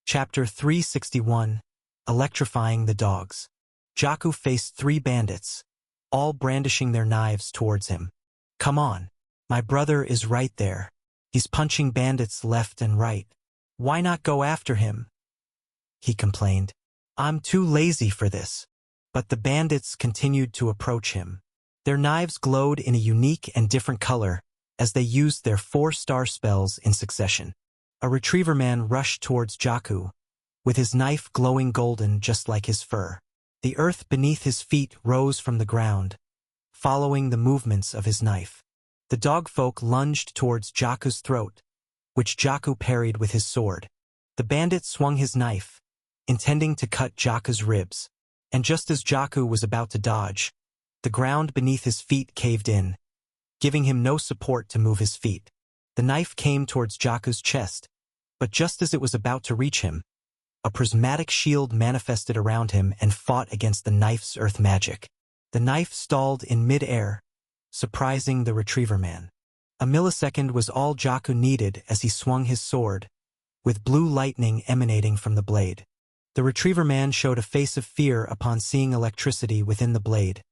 Chapter 361, Electrifying the Dogs. Jaku faced 3 bandits, all brandishing their knives towards him. "Come on, my brother is right there. He's punching bandits left and right. Why not go after him?" he complained. "I'm too lazy for this." But the bandits continued to approach him. Their knives glowed in a unique and different color as they used their 4-star spells in succession. A retriever man rushed towards Jaku, with his knife glowing golden just like his fur. The earth beneath his feet rose from the ground, following the movements of his knife. The dogfolk lunged towards Jaku's throat, which Jaku parried with his sword. The bandit swung his knife, intending to cut Jaku's ribs, and just as Jaku was about to dodge, the ground beneath his feet caved in, giving him no support to move his feet. The knife came towards Jaku's chest, but just as it was about to reach him, a prismatic shield manifested around him and fought against the knife's earth magic. The knife stalled in mid-air, surprising the retriever man. A millisecond was all Jaku needed as he swung his sword, with blue lightning emanating from the blade. The retriever man showed a face of fear upon seeing electricity within the blade,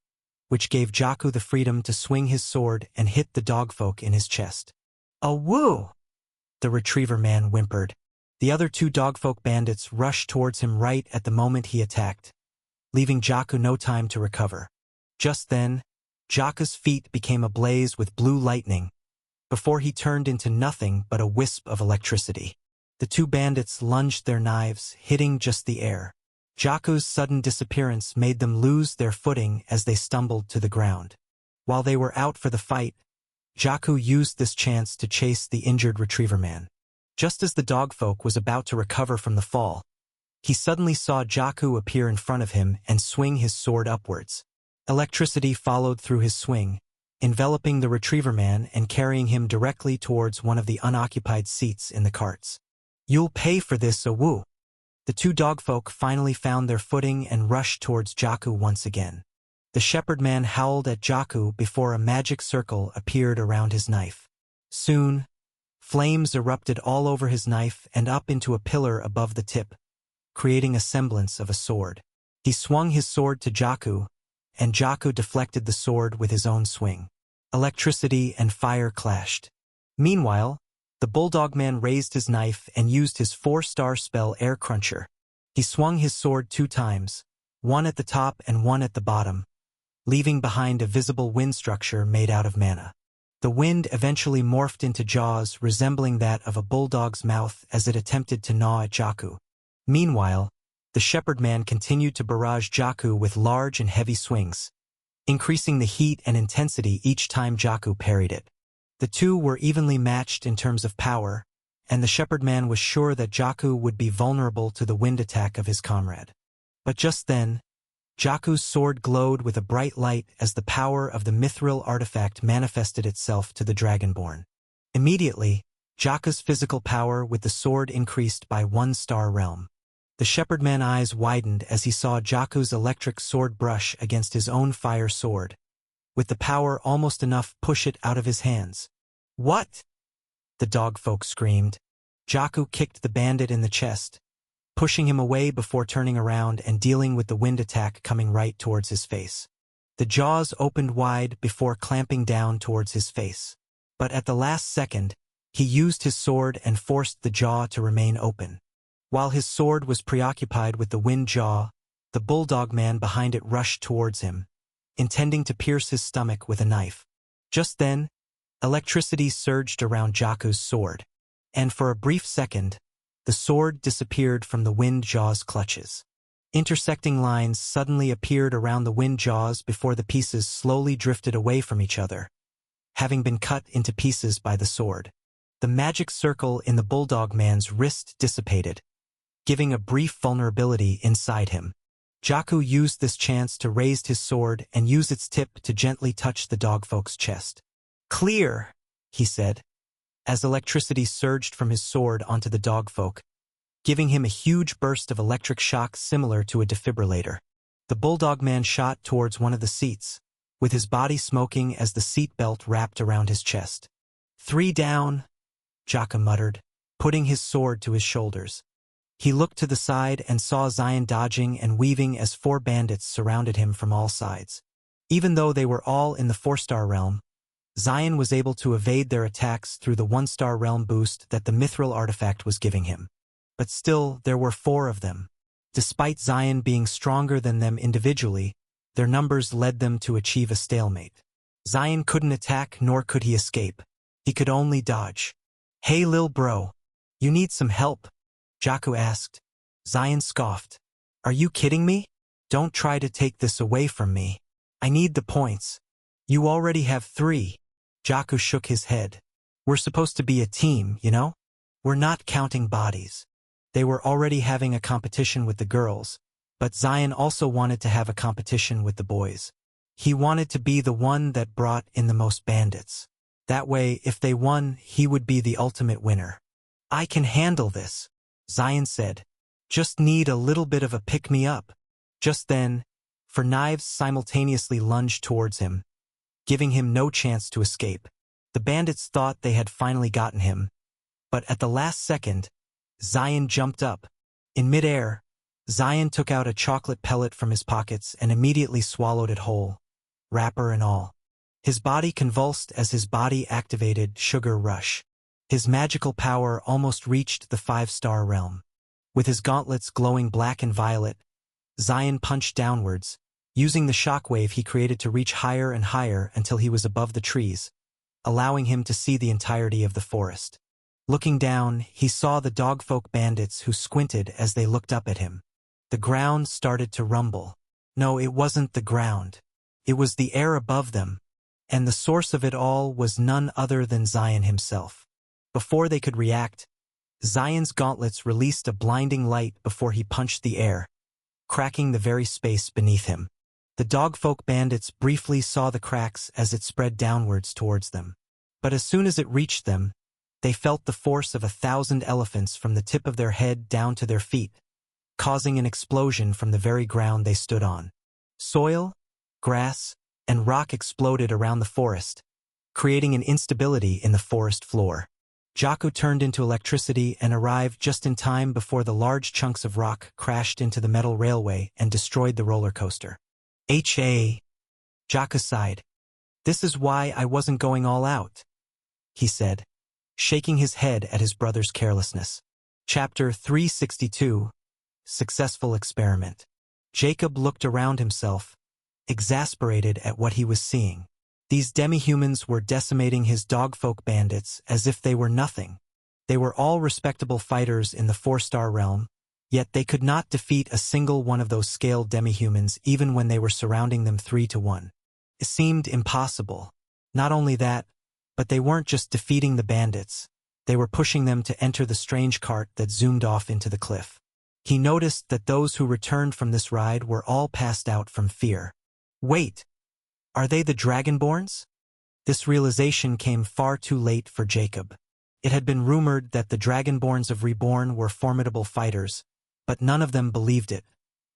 which gave Jaku the freedom to swing his sword and hit the dogfolk in his chest. "A woo!" the retriever man whimpered. The other 2 dogfolk bandits rushed towards him right at the moment he attacked, leaving Jaku no time to recover. Just then, Jaku's feet became ablaze with blue lightning, before he turned into nothing but a wisp of electricity. The 2 bandits lunged their knives, hitting just the air. Jaku's sudden disappearance made them lose their footing as they stumbled to the ground. While they were out for the fight, Jaku used this chance to chase the injured retriever man. Just as the dogfolk was about to recover from the fall, he suddenly saw Jaku appear in front of him and swing his sword upwards. Electricity followed through his swing, enveloping the retriever man and carrying him directly towards one of the unoccupied seats in the carts. "You'll pay for this, Awu." The 2 dogfolk finally found their footing and rushed towards Jaku once again. The shepherd man howled at Jaku before a magic circle appeared around his knife. Soon, flames erupted all over his knife and up into a pillar above the tip, creating a semblance of a sword. He swung his sword to Jaku, and Jaku deflected the sword with his own swing. Electricity and fire clashed. Meanwhile, the bulldog man raised his knife and used his 4-star spell Air Cruncher. He swung his sword 2 times, one at the top and one at the bottom, leaving behind a visible wind structure made out of mana. The wind eventually morphed into jaws resembling that of a bulldog's mouth as it attempted to gnaw at Jaku. Meanwhile, the shepherd man continued to barrage Jaku with large and heavy swings, increasing the heat and intensity each time Jaku parried it. The 2 were evenly matched in terms of power, and the shepherd man was sure that Jaku would be vulnerable to the wind attack of his comrade. But just then, Jaku's sword glowed with a bright light as the power of the mithril artifact manifested itself to the Dragonborn. Immediately, Jaku's physical power with the sword increased by 1-star realm. The shepherd man's eyes widened as he saw Jaku's electric sword brush against his own fire sword, with the power almost enough push it out of his hands. "What?" the dogfolk screamed. Jaku kicked the bandit in the chest, pushing him away before turning around and dealing with the wind attack coming right towards his face. The jaws opened wide before clamping down towards his face. But at the last second, he used his sword and forced the jaw to remain open. While his sword was preoccupied with the wind jaw, the bulldog man behind it rushed towards him, intending to pierce his stomach with a knife. Just then, electricity surged around Jaku's sword, and for a brief second, the sword disappeared from the wind jaw's clutches. Intersecting lines suddenly appeared around the wind jaws before the pieces slowly drifted away from each other, having been cut into pieces by the sword. The magic circle in the bulldog man's wrist dissipated, giving a brief vulnerability inside him. Jaku used this chance to raise his sword and use its tip to gently touch the dogfolk's chest. "Clear," he said, as electricity surged from his sword onto the dogfolk, giving him a huge burst of electric shock similar to a defibrillator. The bulldog man shot towards one of the seats, with his body smoking as the seat belt wrapped around his chest. "3 down," Jaku muttered, putting his sword to his shoulders. He looked to the side and saw Zion dodging and weaving as 4 bandits surrounded him from all sides. Even though they were all in the 4-star realm, Zion was able to evade their attacks through the 1-star realm boost that the mithril artifact was giving him. But still, there were 4 of them. Despite Zion being stronger than them individually, their numbers led them to achieve a stalemate. Zion couldn't attack nor could he escape. He could only dodge. "Hey lil bro, you need some help?" Jakku asked. Zion scoffed. "Are you kidding me? Don't try to take this away from me. I need the points. You already have 3. Jakku shook his head. "We're supposed to be a team, you know? We're not counting bodies." They were already having a competition with the girls, but Zion also wanted to have a competition with the boys. He wanted to be the one that brought in the most bandits. That way, if they won, he would be the ultimate winner. "I can handle this," Zion said. "Just need a little bit of a pick-me-up." Just then, 4 knives simultaneously lunged towards him, giving him no chance to escape. The bandits thought they had finally gotten him, but at the last second, Zion jumped up. In midair, Zion took out a chocolate pellet from his pockets and immediately swallowed it whole, wrapper and all. His body convulsed as his body activated Sugar Rush. His magical power almost reached the 5-star realm. With his gauntlets glowing black and violet, Zion punched downwards, using the shockwave he created to reach higher and higher until he was above the trees, allowing him to see the entirety of the forest. Looking down, he saw the dogfolk bandits who squinted as they looked up at him. The ground started to rumble. No, it wasn't the ground. It was the air above them, and the source of it all was none other than Zion himself. Before they could react, Zion's gauntlets released a blinding light before he punched the air, cracking the very space beneath him. The dogfolk bandits briefly saw the cracks as it spread downwards towards them. But as soon as it reached them, they felt the force of 1,000 elephants from the tip of their head down to their feet, causing an explosion from the very ground they stood on. Soil, grass, and rock exploded around the forest, creating an instability in the forest floor. Jakku turned into electricity and arrived just in time before the large chunks of rock crashed into the metal railway and destroyed the roller coaster. Jakku sighed. "This is why I wasn't going all out," he said, shaking his head at his brother's carelessness. Chapter 362, Successful Experiment. Jacob looked around himself, exasperated at what he was seeing. These demi-humans were decimating his dogfolk bandits as if they were nothing. They were all respectable fighters in the 4-star realm, yet they could not defeat a single one of those scaled demi-humans even when they were surrounding them 3-to-1. It seemed impossible. Not only that, but they weren't just defeating the bandits, they were pushing them to enter the strange cart that zoomed off into the cliff. He noticed that those who returned from this ride were all passed out from fear. Wait, are they the Dragonborns? This realization came far too late for Jacob. It had been rumored that the Dragonborns of Reborn were formidable fighters, but none of them believed it,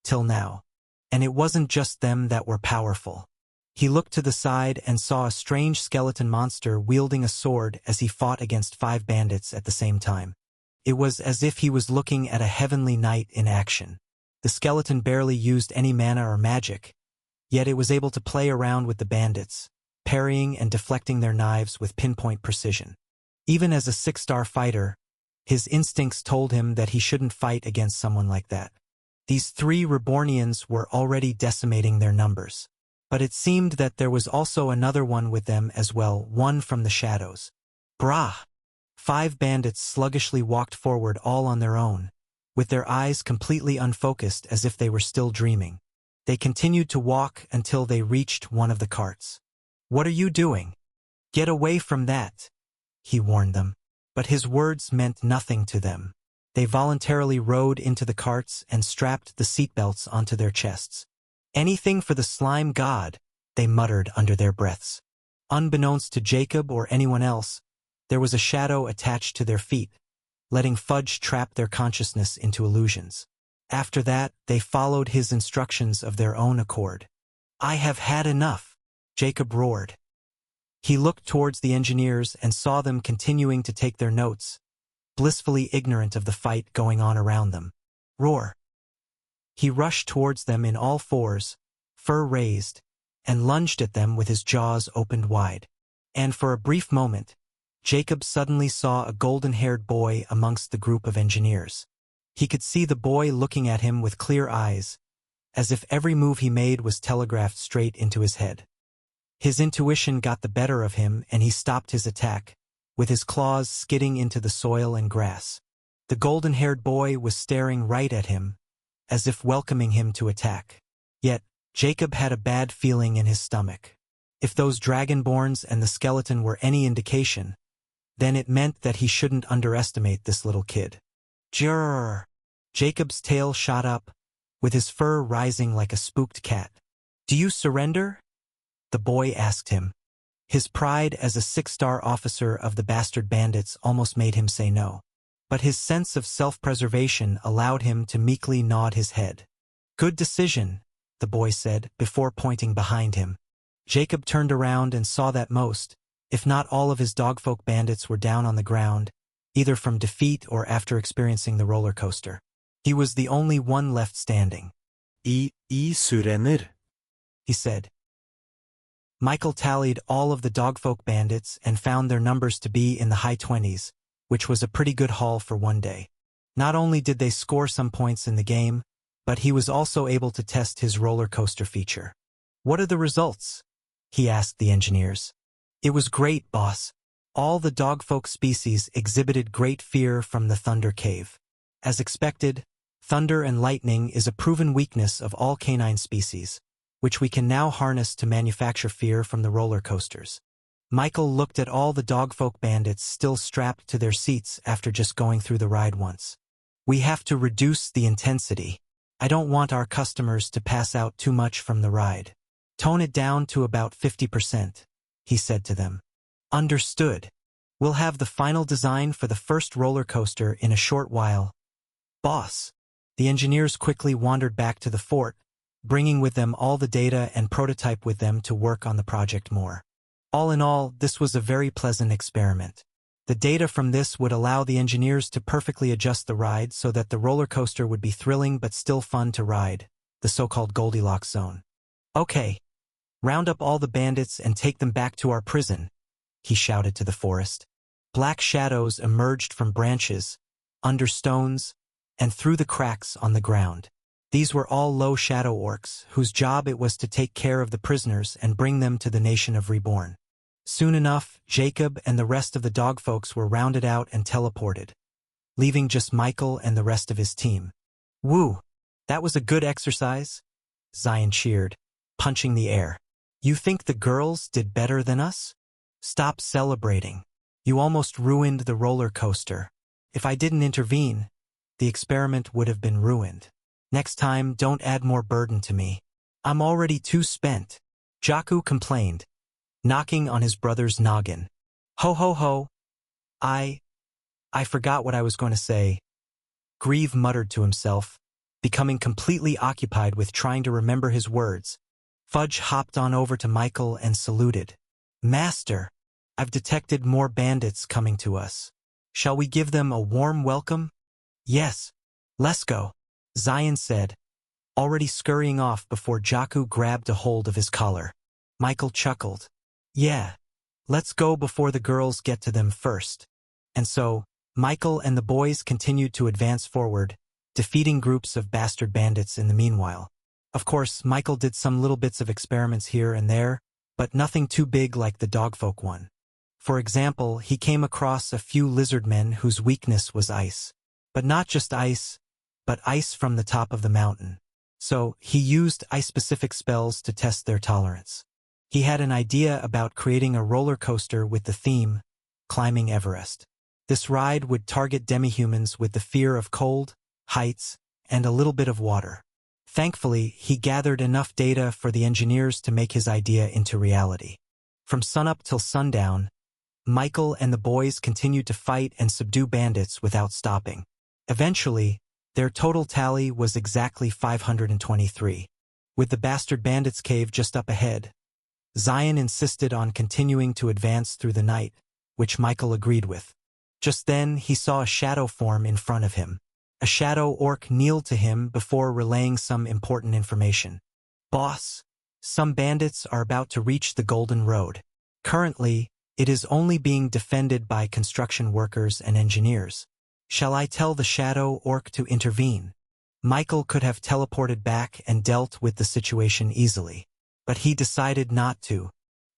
till now. And it wasn't just them that were powerful. He looked to the side and saw a strange skeleton monster wielding a sword as he fought against 5 bandits at the same time. It was as if he was looking at a heavenly knight in action. The skeleton barely used any mana or magic, yet it was able to play around with the bandits, parrying and deflecting their knives with pinpoint precision. Even as a 6-star fighter, his instincts told him that he shouldn't fight against someone like that. These 3 Rebornians were already decimating their numbers. But it seemed that there was also another one with them as well, one from the shadows. Brah! 5 bandits sluggishly walked forward all on their own, with their eyes completely unfocused as if they were still dreaming. They continued to walk until they reached one of the carts. "What are you doing? Get away from that," he warned them. But his words meant nothing to them. They voluntarily rode into the carts and strapped the seatbelts onto their chests. "Anything for the slime god," they muttered under their breaths. Unbeknownst to Jacob or anyone else, there was a shadow attached to their feet, letting Fudge trap their consciousness into illusions. After that, they followed his instructions of their own accord. "I have had enough," Jacob roared. He looked towards the engineers and saw them continuing to take their notes, blissfully ignorant of the fight going on around them. Roar! He rushed towards them in all fours, fur raised, and lunged at them with his jaws opened wide. And for a brief moment, Jacob suddenly saw a golden-haired boy amongst the group of engineers. He could see the boy looking at him with clear eyes, as if every move he made was telegraphed straight into his head. His intuition got the better of him and he stopped his attack, with his claws skidding into the soil and grass. The golden-haired boy was staring right at him, as if welcoming him to attack. Yet, Jacob had a bad feeling in his stomach. If those dragonborns and the skeleton were any indication, then it meant that he shouldn't underestimate this little kid. Jrrr! Jacob's tail shot up, with his fur rising like a spooked cat. Do you surrender? The boy asked him. His pride as a 6-star officer of the bastard bandits almost made him say no. But his sense of self-preservation allowed him to meekly nod his head. Good decision, the boy said, before pointing behind him. Jacob turned around and saw that most, if not all of his dogfolk bandits were down on the ground, either from defeat or after experiencing the roller coaster. He was the only one left standing. Surrender, he said. Michael tallied all of the dogfolk bandits and found their numbers to be in the high 20s, which was a pretty good haul for one day. Not only did they score some points in the game, but he was also able to test his roller coaster feature. What are the results? He asked the engineers. It was great, boss. All the dogfolk species exhibited great fear from the Thunder Cave. As expected, thunder and lightning is a proven weakness of all canine species, which we can now harness to manufacture fear from the roller coasters. Michael looked at all the dogfolk bandits still strapped to their seats after just going through the ride once. We have to reduce the intensity. I don't want our customers to pass out too much from the ride. Tone it down to about 50%, he said to them. Understood. We'll have the final design for the first roller coaster in a short while. Boss. The engineers quickly wandered back to the fort, bringing with them all the data and prototype with them to work on the project more. All in all, this was a very pleasant experiment. The data from this would allow the engineers to perfectly adjust the ride so that the roller coaster would be thrilling but still fun to ride, the so-called Goldilocks zone. Okay. Round up all the bandits and take them back to our prison, he shouted to the forest. Black shadows emerged from branches, under stones, and through the cracks on the ground. These were all low shadow orcs, whose job it was to take care of the prisoners and bring them to the nation of Reborn. Soon enough, Jacob and the rest of the dogfolks were rounded out and teleported, leaving just Michael and the rest of his team. Woo! That was a good exercise, Zion cheered, punching the air. You think the girls did better than us? Stop celebrating. You almost ruined the roller coaster. If I didn't intervene, the experiment would have been ruined. Next time, don't add more burden to me. I'm already too spent, Jaku complained, knocking on his brother's noggin. Ho ho ho. I forgot what I was going to say. Grieve muttered to himself, becoming completely occupied with trying to remember his words. Fudge hopped on over to Michael and saluted. Master, I've detected more bandits coming to us. Shall we give them a warm welcome? Yes. Let's go, Zion said, already scurrying off before Jaku grabbed a hold of his collar. Michael chuckled. Yeah. Let's go before the girls get to them first. And so, Michael and the boys continued to advance forward, defeating groups of bastard bandits in the meanwhile. Of course, Michael did some little bits of experiments here and there, but nothing too big like the dogfolk one. For example, he came across a few lizard men whose weakness was ice. But not just ice, but ice from the top of the mountain. So, he used ice-specific spells to test their tolerance. He had an idea about creating a roller coaster with the theme, Climbing Everest. This ride would target demihumans with the fear of cold, heights, and a little bit of water. Thankfully, he gathered enough data for the engineers to make his idea into reality. From sunup till sundown, Michael and the boys continued to fight and subdue bandits without stopping. Eventually, their total tally was exactly 523. With the bastard bandits' cave just up ahead, Zion insisted on continuing to advance through the night, which Michael agreed with. Just then, he saw a shadow form in front of him. A shadow orc kneeled to him before relaying some important information. Boss, some bandits are about to reach the Golden Road. Currently, it is only being defended by construction workers and engineers. Shall I tell the shadow orc to intervene? Michael could have teleported back and dealt with the situation easily, but he decided not to.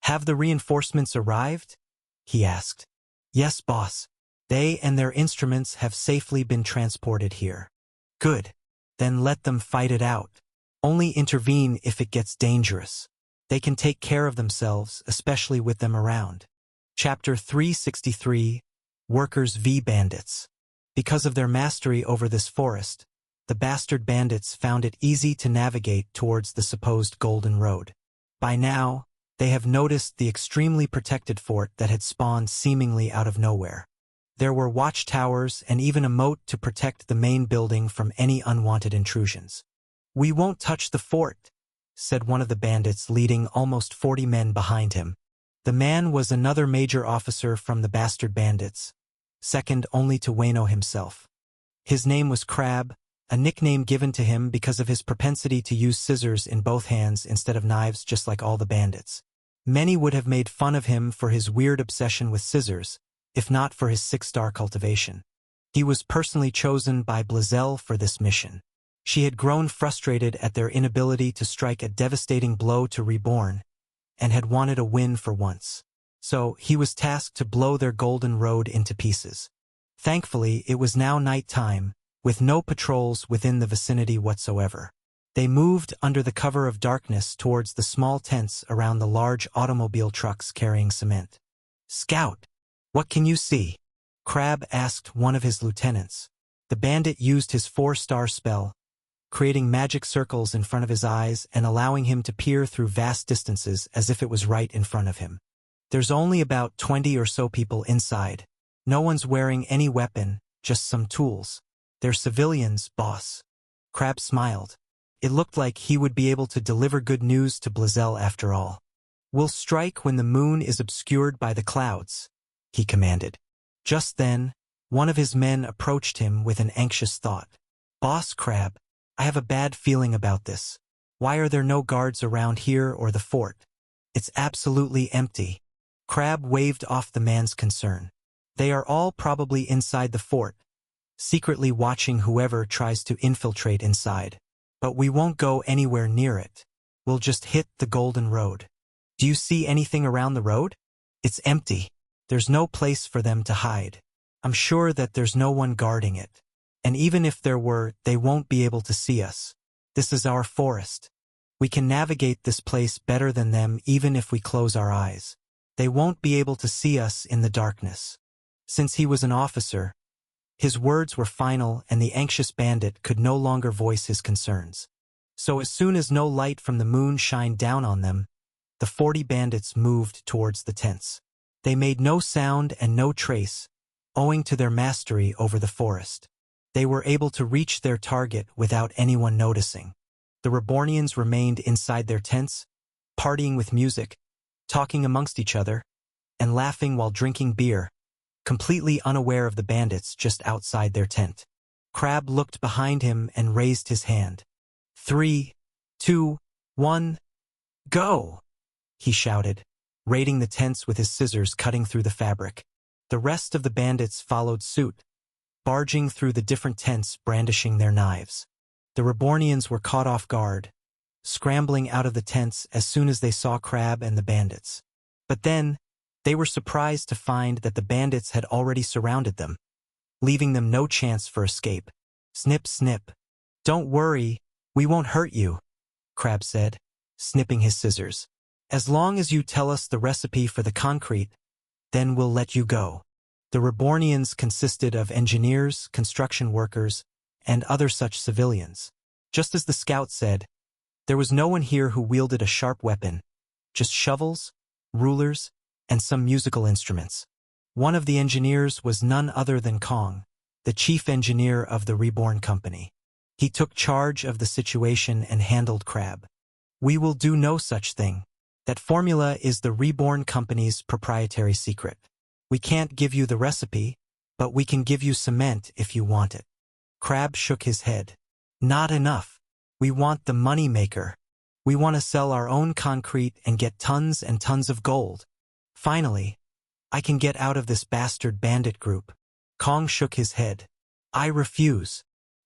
Have the reinforcements arrived? He asked. Yes, boss. They and their instruments have safely been transported here. Good. Then let them fight it out. Only intervene if it gets dangerous. They can take care of themselves, especially with them around. Chapter 363, Workers v Bandits. Because of their mastery over this forest, the bastard bandits found it easy to navigate towards the supposed Golden Road. By now, they have noticed the extremely protected fort that had spawned seemingly out of nowhere. There were watchtowers and even a moat to protect the main building from any unwanted intrusions. We won't touch the fort, said one of the bandits leading almost 40 men behind him. The man was another major officer from the bastard bandits, second only to Wayno himself. His name was Crab, a nickname given to him because of his propensity to use scissors in both hands instead of knives just like all the bandits. Many would have made fun of him for his weird obsession with scissors, if not for his 6-star cultivation. He was personally chosen by Blazelle for this mission. She had grown frustrated at their inability to strike a devastating blow to Reborn, and had wanted a win for once. So he was tasked to blow their Golden Road into pieces. Thankfully, it was now night time, with no patrols within the vicinity whatsoever. They moved under the cover of darkness towards the small tents around the large automobile trucks carrying cement. Scout, what can you see? Crab asked one of his lieutenants. The bandit used his 4-star spell, creating magic circles in front of his eyes and allowing him to peer through vast distances as if it was right in front of him. There's only about 20 or so people inside. No one's wearing any weapon, just some tools. They're civilians, boss. Crab smiled. It looked like he would be able to deliver good news to Blazelle after all. We'll strike when the moon is obscured by the clouds, he commanded. Just then, one of his men approached him with an anxious thought. Boss Crab, I have a bad feeling about this. Why are there no guards around here or the fort? It's absolutely empty. Crab waved off the man's concern. They are all probably inside the fort, secretly watching whoever tries to infiltrate inside. But we won't go anywhere near it. We'll just hit the Golden Road. Do you see anything around the road? It's empty. There's no place for them to hide. I'm sure that there's no one guarding it. And even if there were, they won't be able to see us. This is our forest. We can navigate this place better than them even if we close our eyes. They won't be able to see us in the darkness. Since he was an officer, his words were final and the anxious bandit could no longer voice his concerns. So as soon as no light from the moon shined down on them, the 40 bandits moved towards the tents. They made no sound and no trace, owing to their mastery over the forest. They were able to reach their target without anyone noticing. The Rebornians remained inside their tents, partying with music, talking amongst each other, and laughing while drinking beer, completely unaware of the bandits just outside their tent. Crab looked behind him and raised his hand. 3, 2, 1, go! He shouted, raiding the tents with his scissors cutting through the fabric. The rest of the bandits followed suit, barging through the different tents brandishing their knives. The Rebornians were caught off guard, scrambling out of the tents as soon as they saw Crab and the bandits. But then, they were surprised to find that the bandits had already surrounded them, leaving them no chance for escape. Snip, snip. Don't worry, we won't hurt you, Crab said, snipping his scissors. As long as you tell us the recipe for the concrete, then we'll let you go. The Rebornians consisted of engineers, construction workers, and other such civilians. Just as the scout said, there was no one here who wielded a sharp weapon, just shovels, rulers, and some musical instruments. One of the engineers was none other than Kong, the chief engineer of the Reborn company. He took charge of the situation and handled Crab. We will do no such thing. That formula is the Reborn company's proprietary secret. We can't give you the recipe, but we can give you cement if you want it. Crab shook his head. Not enough. We want the money maker. We want to sell our own concrete and get tons and tons of gold. Finally, I can get out of this bastard bandit group. Kong shook his head. I refuse.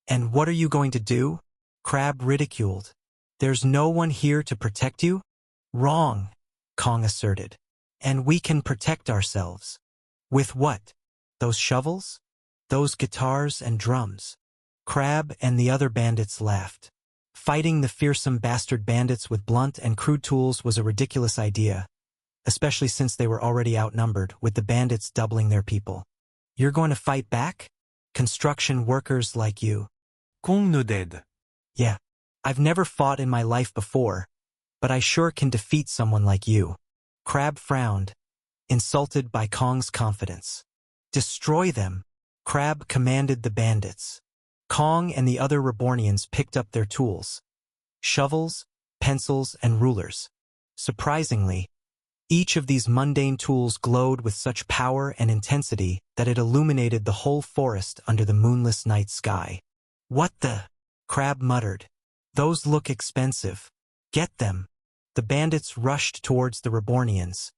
And what are you going to do? Crab ridiculed. There's no one here to protect you? Wrong, Kong asserted. And we can protect ourselves. With what? Those shovels? Those guitars and drums? Crab and the other bandits laughed. Fighting the fearsome bastard bandits with blunt and crude tools was a ridiculous idea, especially since they were already outnumbered, with the bandits doubling their people. You're going to fight back? Construction workers like you. Kong nodded. Yeah, I've never fought in my life before, but I sure can defeat someone like you. Crab frowned, insulted by Kong's confidence. Destroy them, Crab commanded the bandits. Kong and the other Rebornians picked up their tools. Shovels, pencils, and rulers. Surprisingly, each of these mundane tools glowed with such power and intensity that it illuminated the whole forest under the moonless night sky. What the? Crab muttered. Those look expensive. Get them. The bandits rushed towards the Rebornians,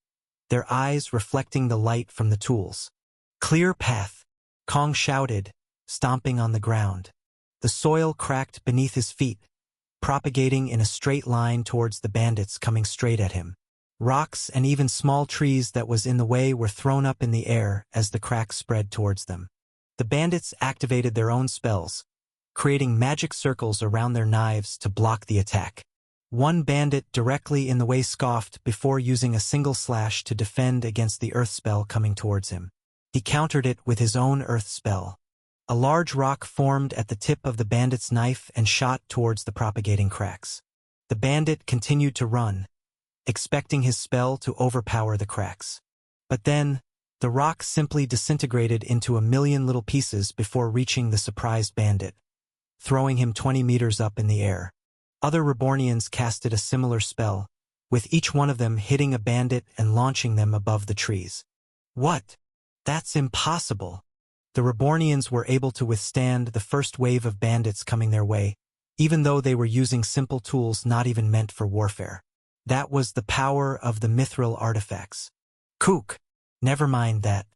their eyes reflecting the light from the tools. Clear path, Kong shouted, stomping on the ground. The soil cracked beneath his feet, propagating in a straight line towards the bandits coming straight at him. Rocks and even small trees that was in the way were thrown up in the air as the cracks spread towards them. The bandits activated their own spells, creating magic circles around their knives to block the attack. One bandit directly in the way scoffed before using a single slash to defend against the earth spell coming towards him. He countered it with his own earth spell. A large rock formed at the tip of the bandit's knife and shot towards the propagating cracks. The bandit continued to run, expecting his spell to overpower the cracks. But then, the rock simply disintegrated into a million little pieces before reaching the surprised bandit, throwing him 20 meters up in the air. Other Rebornians casted a similar spell, with each one of them hitting a bandit and launching them above the trees. What? That's impossible. The Rebornians were able to withstand the first wave of bandits coming their way, even though they were using simple tools not even meant for warfare. That was the power of the mithril artifacts. Kook! Never mind that.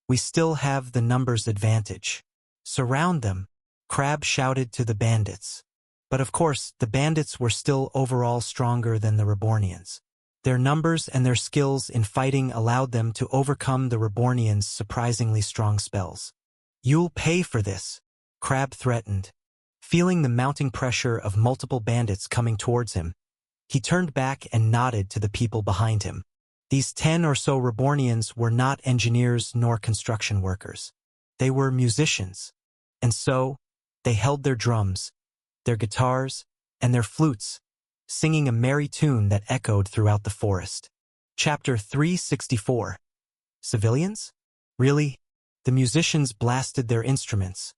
We still have the numbers advantage. Surround them, Crab shouted to the bandits. But of course, the bandits were still overall stronger than the Rebornians. Their numbers and their skills in fighting allowed them to overcome the Rebornians' surprisingly strong spells. You'll pay for this, Crab threatened. Feeling the mounting pressure of multiple bandits coming towards him, he turned back and nodded to the people behind him. These 10 or so Rebornians were not engineers nor construction workers. They were musicians. And so, they held their drums, their guitars, and their flutes, singing a merry tune that echoed throughout the forest. Chapter 364. Civilians? Really? The musicians blasted their instruments,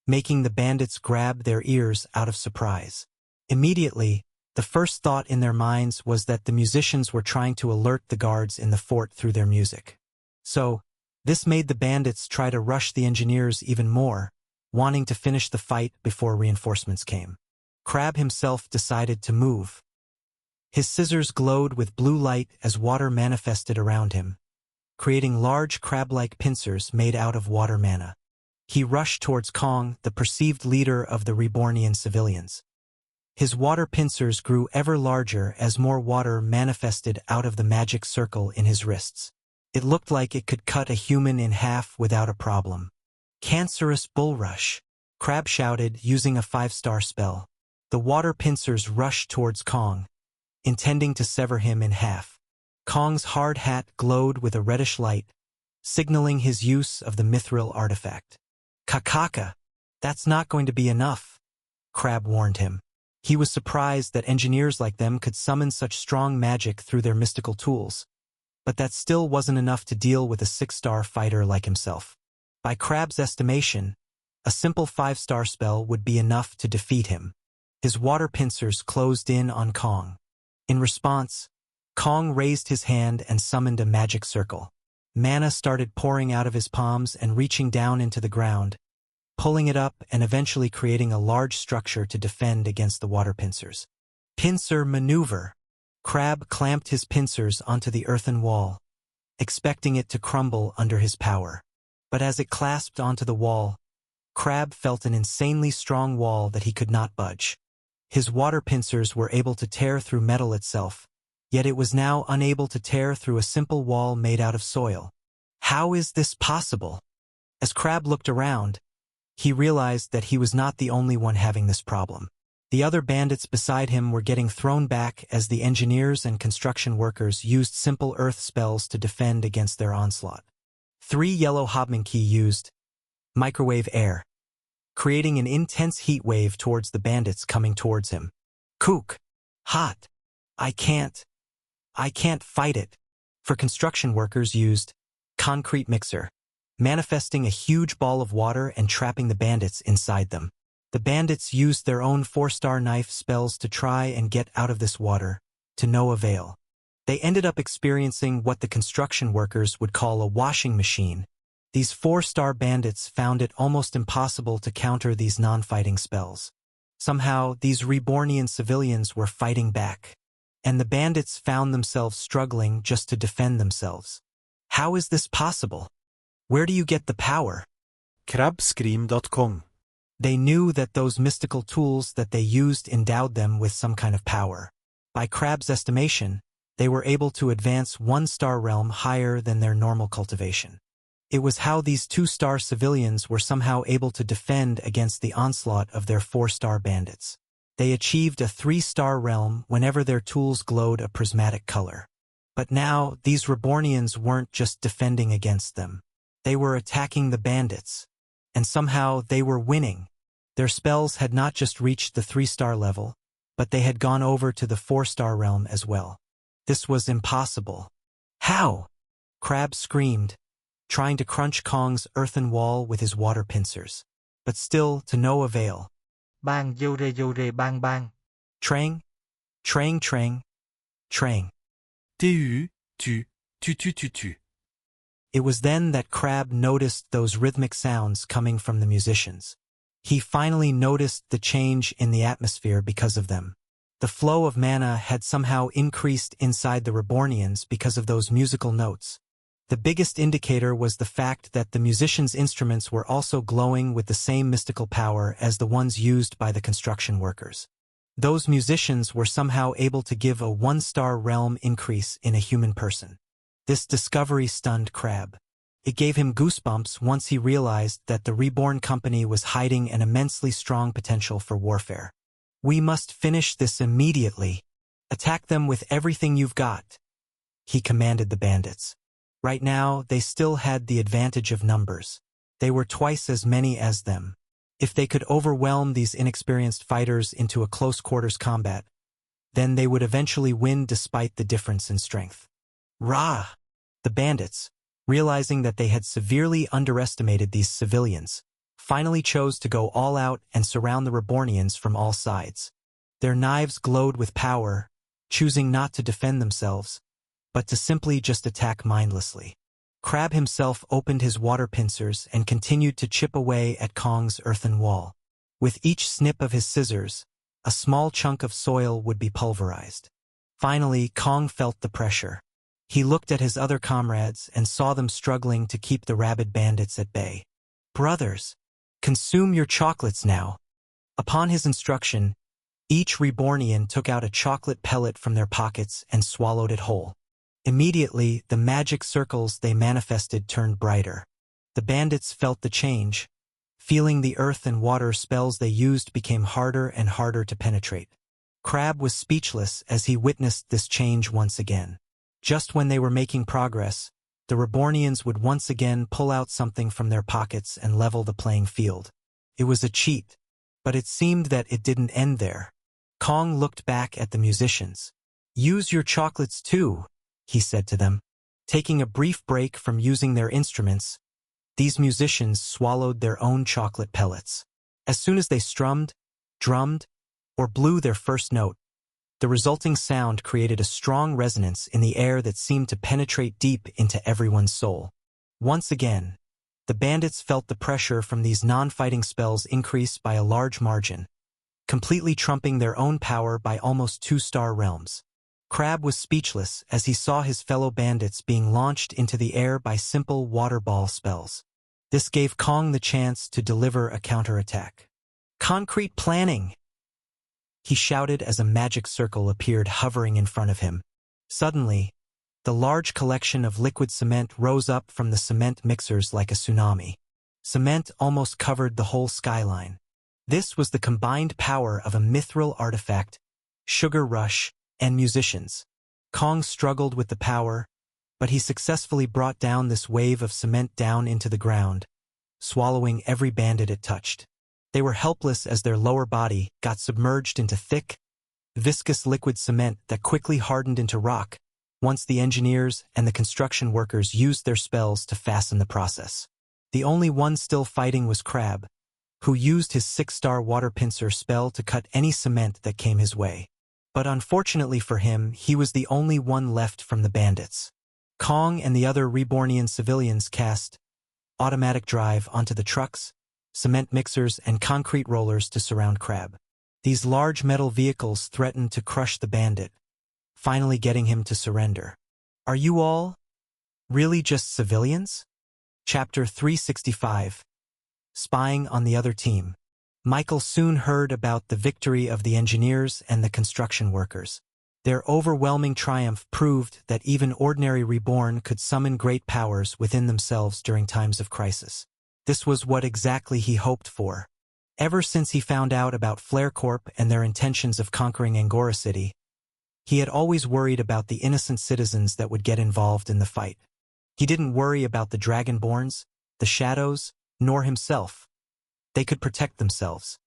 making the bandits grab their ears out of surprise. Immediately, the first thought in their minds was that the musicians were trying to alert the guards in the fort through their music. So, this made the bandits try to rush the engineers even more, wanting to finish the fight before reinforcements came. Crab himself decided to move. His scissors glowed with blue light as water manifested around him, creating large crab-like pincers made out of water mana. He rushed towards Kong, the perceived leader of the Rebornian civilians. His water pincers grew ever larger as more water manifested out of the magic circle in his wrists. It looked like it could cut a human in half without a problem. Cancerous bullrush, Crab shouted, using a 5-star spell. The water pincers rushed towards Kong, intending to sever him in half. Kong's hard hat glowed with a reddish light, signaling his use of the mithril artifact. Kakaka, that's not going to be enough, Crab warned him. He was surprised that engineers like them could summon such strong magic through their mystical tools, but that still wasn't enough to deal with a 6-star fighter like himself. By Crab's estimation, a simple 5-star spell would be enough to defeat him. His water pincers closed in on Kong. In response, Kong raised his hand and summoned a magic circle. Mana started pouring out of his palms and reaching down into the ground, pulling it up and eventually creating a large structure to defend against the water pincers. Pincer maneuver. Crab clamped his pincers onto the earthen wall, expecting it to crumble under his power. But as it clasped onto the wall, Crab felt an insanely strong wall that he could not budge. His water pincers were able to tear through metal itself, yet it was now unable to tear through a simple wall made out of soil. How is this possible? As Crab looked around, he realized that he was not the only one having this problem. The other bandits beside him were getting thrown back as the engineers and construction workers used simple earth spells to defend against their onslaught. 3 yellow Hobmanki used microwave air, creating an intense heat wave towards the bandits coming towards him. Kook! Hot! I can't fight it. For construction workers used concrete mixer, manifesting a huge ball of water and trapping the bandits inside them. The bandits used their own 4-star knife spells to try and get out of this water, to no avail. They ended up experiencing what the construction workers would call a washing machine. These 4-star bandits found it almost impossible to counter these non-fighting spells. Somehow, these Rebornian civilians were fighting back, and the bandits found themselves struggling just to defend themselves. How is this possible? Where do you get the power? Crabscream.com. They knew that those mystical tools that they used endowed them with some kind of power. By Crab's estimation, they were able to advance 1-star realm higher than their normal cultivation. It was how these 2-star civilians were somehow able to defend against the onslaught of their 4-star bandits. They achieved a 3-star realm whenever their tools glowed a prismatic color. But now, these Rebornians weren't just defending against them. They were attacking the bandits. And somehow they were winning. Their spells had not just reached the 3-star level, but they had gone over to the 4-star realm as well. This was impossible. How? Crab screamed, trying to crunch Kong's earthen wall with his water pincers. But still, to no avail. Bang yore bang bang. Trang, trang trang, trang. Tu, tu, tu, tu, tu, tu. It was then that Crab noticed those rhythmic sounds coming from the musicians. He finally noticed the change in the atmosphere because of them. The flow of mana had somehow increased inside the Rebornians because of those musical notes. The biggest indicator was the fact that the musicians' instruments were also glowing with the same mystical power as the ones used by the construction workers. Those musicians were somehow able to give a 1-star realm increase in a human person. This discovery stunned Crab. It gave him goosebumps once he realized that the Reborn company was hiding an immensely strong potential for warfare. We must finish this immediately. Attack them with everything you've got, he commanded the bandits. Right now, they still had the advantage of numbers. They were twice as many as them. If they could overwhelm these inexperienced fighters into a close-quarters combat, then they would eventually win despite the difference in strength. Rah! The bandits, realizing that they had severely underestimated these civilians, finally chose to go all out and surround the Rebornians from all sides. Their knives glowed with power, choosing not to defend themselves, but to simply just attack mindlessly. Crab himself opened his water pincers and continued to chip away at Kong's earthen wall. With each snip of his scissors, a small chunk of soil would be pulverized. Finally, Kong felt the pressure. He looked at his other comrades and saw them struggling to keep the rabid bandits at bay. Brothers, consume your chocolates now. Upon his instruction, each Rebornian took out a chocolate pellet from their pockets and swallowed it whole. Immediately, the magic circles they manifested turned brighter. The bandits felt the change. Feeling the earth and water spells they used became harder and harder to penetrate. Crab was speechless as he witnessed this change once again. Just when they were making progress, the Rebornians would once again pull out something from their pockets and level the playing field. It was a cheat, but it seemed that it didn't end there. Kong looked back at the musicians. "Use your chocolates too," he said to them. Taking a brief break from using their instruments, these musicians swallowed their own chocolate pellets. As soon as they strummed, drummed, or blew their first note, the resulting sound created a strong resonance in the air that seemed to penetrate deep into everyone's soul. Once again, The bandits felt the pressure from these non-fighting spells increase by a large margin, completely trumping their own power by almost 2-star realms. Crab was speechless as he saw his fellow bandits being launched into the air by simple water ball spells. This gave Kong the chance to deliver a counterattack. Concrete planning! He shouted as a magic circle appeared hovering in front of him. Suddenly, the large collection of liquid cement rose up from the cement mixers like a tsunami. Cement almost covered the whole skyline. This was the combined power of a mithril artifact, sugar rush, and musicians. Kong struggled with the power, but he successfully brought down this wave of cement down into the ground, swallowing every bandit it touched. They were helpless as their lower body got submerged into thick, viscous liquid cement that quickly hardened into rock once the engineers and the construction workers used their spells to fasten the process. The only one still fighting was Crab, who used his 6-star water pincer spell to cut any cement that came his way. But unfortunately for him, he was the only one left from the bandits. Kong and the other Rebornian civilians cast automatic drive onto the trucks, cement mixers, and concrete rollers to surround Crab. These large metal vehicles threatened to crush the bandit, finally getting him to surrender. Are you all really just civilians? Chapter 365. Spying on the other team. Michael soon heard about the victory of the engineers and the construction workers. Their overwhelming triumph proved that even ordinary Reborn could summon great powers within themselves during times of crisis. This was what exactly he hoped for. Ever since he found out about Flare Corp and their intentions of conquering Angora City, he had always worried about the innocent citizens that would get involved in the fight. He didn't worry about the Dragonborns, the Shadows, nor himself. They could protect themselves.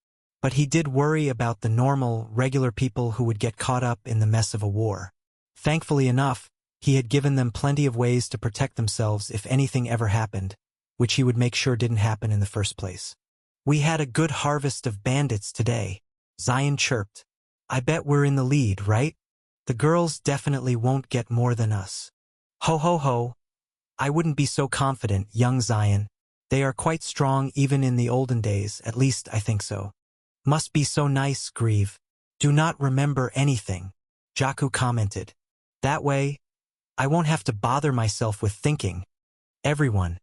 But he did worry about the normal, regular people who would get caught up in the mess of a war. Thankfully enough, he had given them plenty of ways to protect themselves if anything ever happened, which he would make sure didn't happen in the first place. We had a good harvest of bandits today, Zion chirped. I bet we're in the lead, right? The girls definitely won't get more than us. Ho ho ho. I wouldn't be so confident, young Zion. They are quite strong even in the olden days, at least I think so. Must be so nice, Grieve. Do not remember anything, Jakku commented. That way, I won't have to bother myself with thinking. Everyone.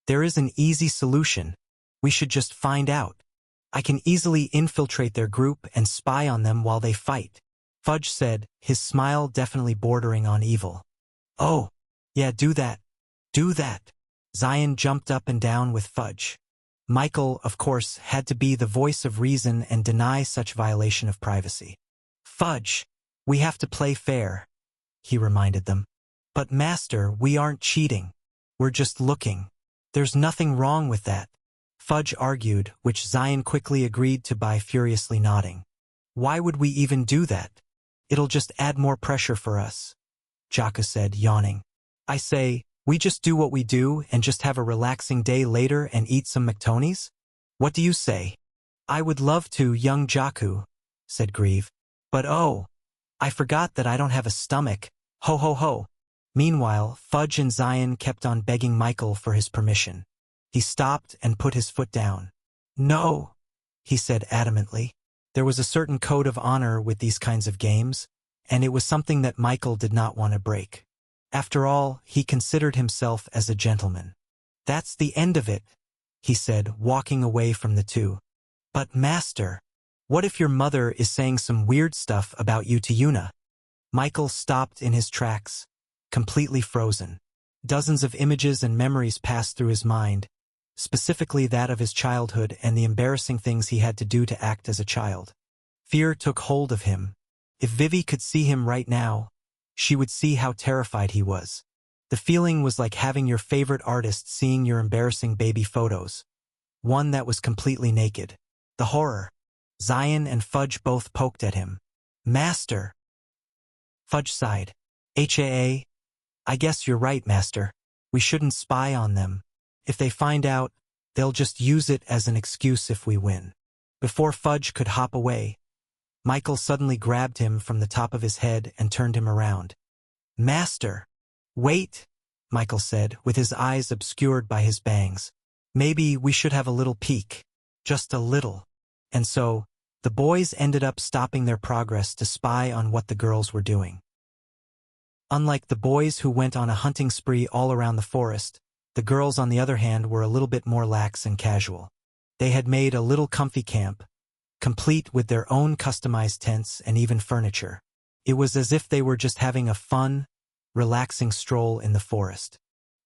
There is an easy solution. We should just find out. I can easily infiltrate their group and spy on them while they fight, Fudge said, his smile definitely bordering on evil. Oh, yeah, do that. Do that. Zion jumped up and down with Fudge. Michael, of course, had to be the voice of reason and deny such violation of privacy. Fudge, we have to play fair, he reminded them. But Master, we aren't cheating. We're just looking. There's nothing wrong with that, Fudge argued, which Zion quickly agreed to by furiously nodding. Why would we even do that? It'll just add more pressure for us, Jakku said, yawning. I say, we just do what we do and just have a relaxing day later and eat some McTonies? What do you say? I would love to, young Jakku, said Grieve. But oh, I forgot that I don't have a stomach. Ho ho ho. Meanwhile, Fudge and Zion kept on begging Michael for his permission. He stopped and put his foot down. No, he said adamantly. There was a certain code of honor with these kinds of games, and it was something that Michael did not want to break. After all, he considered himself as a gentleman. That's the end of it, he said, walking away from the two. But Master, what if your mother is saying some weird stuff about you to Yuna? Michael stopped in his tracks, completely frozen. Dozens of images and memories passed through his mind, specifically that of his childhood and the embarrassing things he had to do to act as a child. Fear took hold of him. If Vivi could see him right now, she would see how terrified he was. The feeling was like having your favorite artist seeing your embarrassing baby photos. One that was completely naked. The horror. Zion and Fudge both poked at him. Master! Fudge sighed. I guess you're right, Master. We shouldn't spy on them. If they find out, they'll just use it as an excuse if we win. Before Fudge could hop away, Michael suddenly grabbed him from the top of his head and turned him around. Master! Wait, Michael said, with his eyes obscured by his bangs. Maybe we should have a little peek. Just a little. And so, the boys ended up stopping their progress to spy on what the girls were doing. Unlike the boys who went on a hunting spree all around the forest, the girls on the other hand were a little bit more lax and casual. They had made a little comfy camp, complete with their own customized tents and even furniture. It was as if they were just having a fun, relaxing stroll in the forest.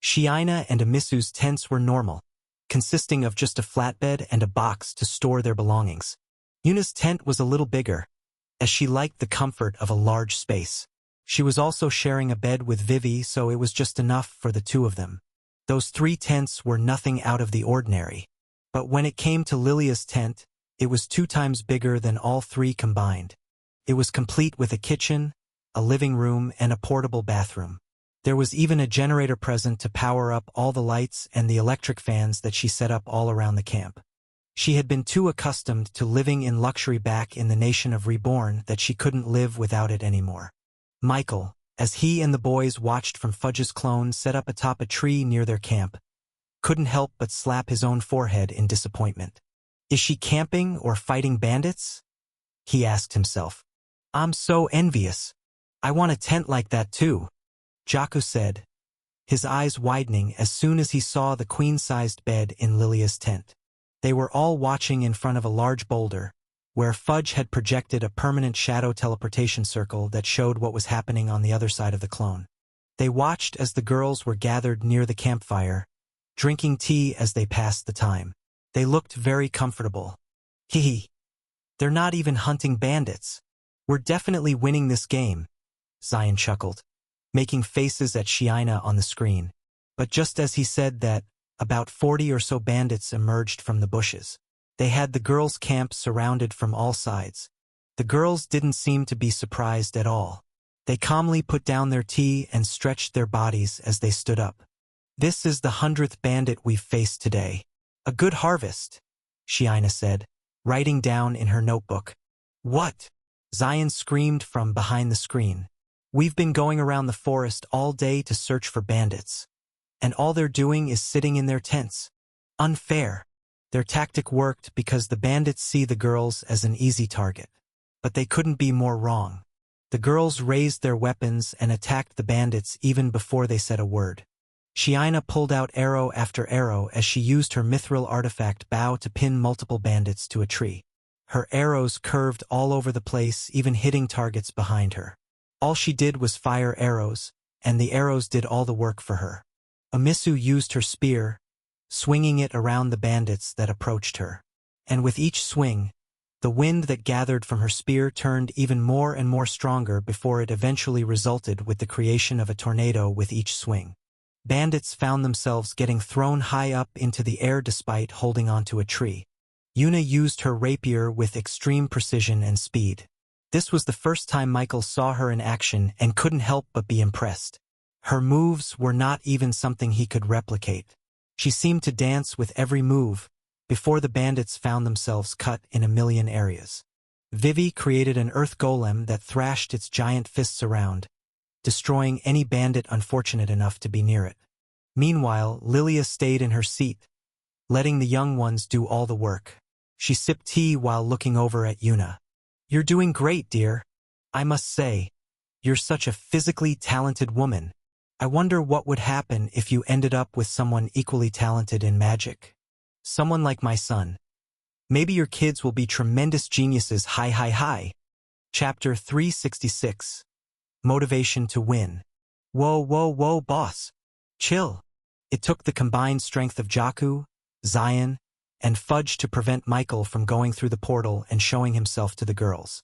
Shiina and Amisu's tents were normal, consisting of just a flatbed and a box to store their belongings. Yuna's tent was a little bigger, as she liked the comfort of a large space. She was also sharing a bed with Vivi, so it was just enough for the two of them. Those 3 tents were nothing out of the ordinary. But when it came to Lilia's tent, it was 2 times bigger than all 3 combined. It was complete with a kitchen, a living room, and a portable bathroom. There was even a generator present to power up all the lights and the electric fans that she set up all around the camp. She had been too accustomed to living in luxury back in the nation of Reborn that she couldn't live without it anymore. Michael, as he and the boys watched from Fudge's clone set up atop a tree near their camp, couldn't help but slap his own forehead in disappointment. Is she camping or fighting bandits? He asked himself. I'm so envious. I want a tent like that too, Jaku said, his eyes widening as soon as he saw the queen-sized bed in Lilia's tent. They were all watching in front of a large boulder, where Fudge had projected a permanent shadow teleportation circle that showed what was happening on the other side of the clone. They watched as the girls were gathered near the campfire, drinking tea as they passed the time. They looked very comfortable. Hee. They're not even hunting bandits. We're definitely winning this game, Zion chuckled, making faces at Shiina on the screen. But just as he said that, about 40 or so bandits emerged from the bushes. They had the girls' camp surrounded from all sides. The girls didn't seem to be surprised at all. They calmly put down their tea and stretched their bodies as they stood up. This is the 100th bandit we've faced today. A good harvest, Shiina said, writing down in her notebook. What? Zion screamed from behind the screen. We've been going around the forest all day to search for bandits. And all they're doing is sitting in their tents. Unfair. Their tactic worked because the bandits see the girls as an easy target. But they couldn't be more wrong. The girls raised their weapons and attacked the bandits even before they said a word. Shiina pulled out arrow after arrow as she used her mithril artifact bow to pin multiple bandits to a tree. Her arrows curved all over the place, even hitting targets behind her. All she did was fire arrows, and the arrows did all the work for her. Amisu used her spear, swinging it around the bandits that approached her. And with each swing, the wind that gathered from her spear turned even more and more stronger before it eventually resulted with the creation of a tornado with each swing. Bandits found themselves getting thrown high up into the air despite holding onto a tree. Yuna used her rapier with extreme precision and speed. This was the first time Michael saw her in action and couldn't help but be impressed. Her moves were not even something he could replicate. She seemed to dance with every move, before the bandits found themselves cut in a million areas. Vivi created an earth golem that thrashed its giant fists around, destroying any bandit unfortunate enough to be near it. Meanwhile, Lilia stayed in her seat, letting the young ones do all the work. She sipped tea while looking over at Yuna. You're doing great, dear. I must say, you're such a physically talented woman. I wonder what would happen if you ended up with someone equally talented in magic. Someone like my son. Maybe your kids will be tremendous geniuses. Hi. Chapter 366. Motivation to win. Whoa, boss. Chill. It took the combined strength of Jaku, Zion, and Fudge to prevent Michael from going through the portal and showing himself to the girls.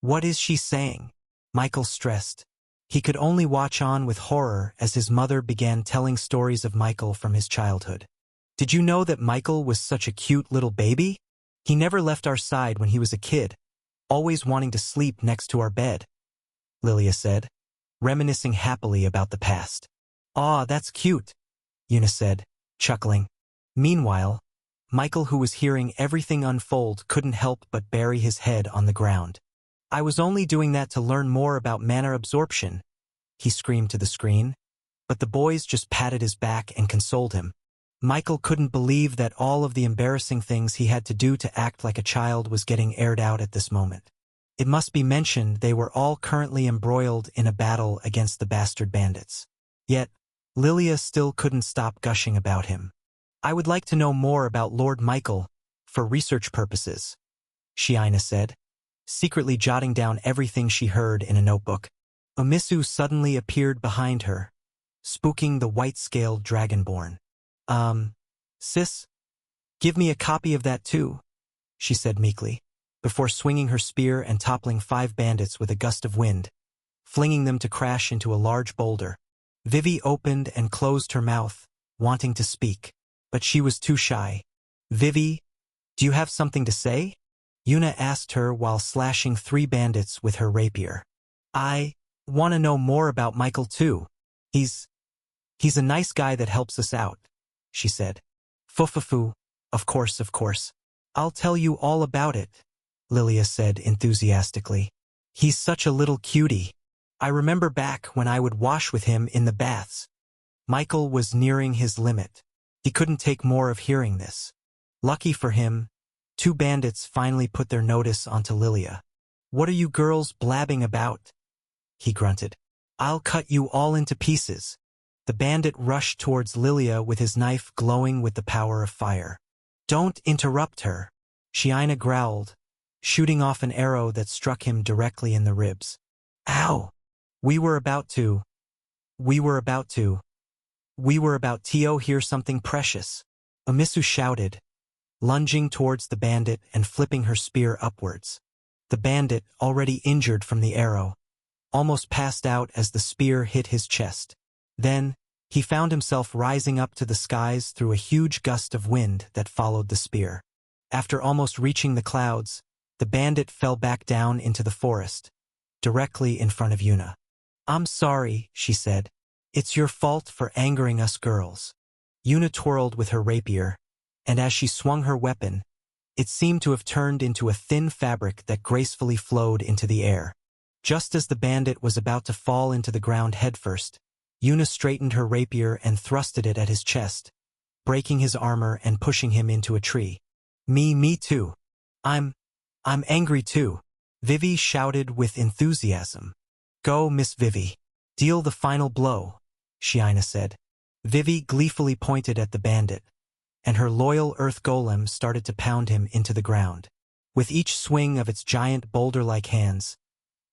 What is she saying? Michael stressed. He could only watch on with horror as his mother began telling stories of Michael from his childhood. Did you know that Michael was such a cute little baby? He never left our side when he was a kid, always wanting to sleep next to our bed, Lilia said, reminiscing happily about the past. Aw, that's cute, Yuna said, chuckling. Meanwhile, Michael, who was hearing everything unfold, couldn't help but bury his head on the ground. I was only doing that to learn more about mana absorption, he screamed to the screen, but the boys just patted his back and consoled him. Michael couldn't believe that all of the embarrassing things he had to do to act like a child was getting aired out at this moment. It must be mentioned they were all currently embroiled in a battle against the bastard bandits. Yet, Lilia still couldn't stop gushing about him. I would like to know more about Lord Michael, for research purposes, Shiina said, secretly jotting down everything she heard in a notebook. Omisu suddenly appeared behind her, spooking the white-scaled dragonborn. Sis? Give me a copy of that too, she said meekly, before swinging her spear and toppling 5 bandits with a gust of wind, flinging them to crash into a large boulder. Vivi opened and closed her mouth, wanting to speak, but she was too shy. Vivi, do you have something to say? Yuna asked her while slashing 3 bandits with her rapier. I want to know more about Michael too. He's a nice guy that helps us out, she said. Fufufu, of course. I'll tell you all about it, Lilia said enthusiastically. He's such a little cutie. I remember back when I would wash with him in the baths. Michael was nearing his limit. He couldn't take more of hearing this. Lucky for him, 2 bandits finally put their notice onto Lilia. What are you girls blabbing about? He grunted. I'll cut you all into pieces. The bandit rushed towards Lilia with his knife glowing with the power of fire. Don't interrupt her, Shiina growled, shooting off an arrow that struck him directly in the ribs. Ow! We were about to hear something precious, Omisu shouted, lunging towards the bandit and flipping her spear upwards. The bandit, already injured from the arrow, almost passed out as the spear hit his chest. Then, he found himself rising up to the skies through a huge gust of wind that followed the spear. After almost reaching the clouds, the bandit fell back down into the forest, directly in front of Yuna. I'm sorry, she said. It's your fault for angering us girls. Yuna twirled with her rapier, and as she swung her weapon, it seemed to have turned into a thin fabric that gracefully flowed into the air. Just as the bandit was about to fall into the ground headfirst, Yuna straightened her rapier and thrusted it at his chest, breaking his armor and pushing him into a tree. Me too. I'm angry too, Vivi shouted with enthusiasm. Go, Miss Vivi. Deal the final blow, Shiina said. Vivi gleefully pointed at the bandit, and her loyal earth golem started to pound him into the ground. With each swing of its giant boulder-like hands,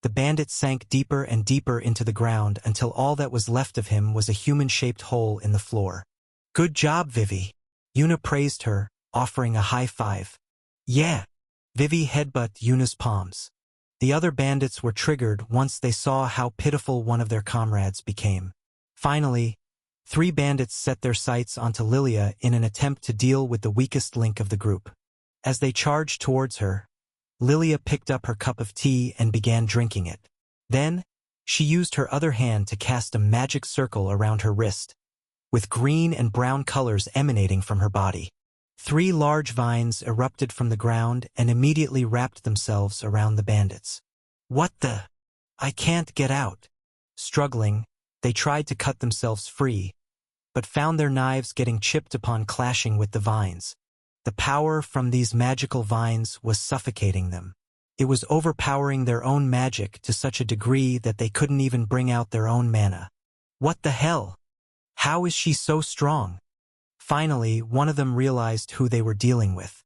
the bandit sank deeper and deeper into the ground until all that was left of him was a human-shaped hole in the floor. Good job, Vivi. Yuna praised her, offering a high five. Yeah. Vivi headbutted Yuna's palms. The other bandits were triggered once they saw how pitiful one of their comrades became. Finally, 3 bandits set their sights onto Lilia in an attempt to deal with the weakest link of the group. As they charged towards her, Lilia picked up her cup of tea and began drinking it. Then, she used her other hand to cast a magic circle around her wrist, with green and brown colors emanating from her body. 3 large vines erupted from the ground and immediately wrapped themselves around the bandits. What the? I can't get out. Struggling, they tried to cut themselves free, but found their knives getting chipped upon clashing with the vines. The power from these magical vines was suffocating them. It was overpowering their own magic to such a degree that they couldn't even bring out their own mana. What the hell? How is she so strong? Finally, one of them realized who they were dealing with.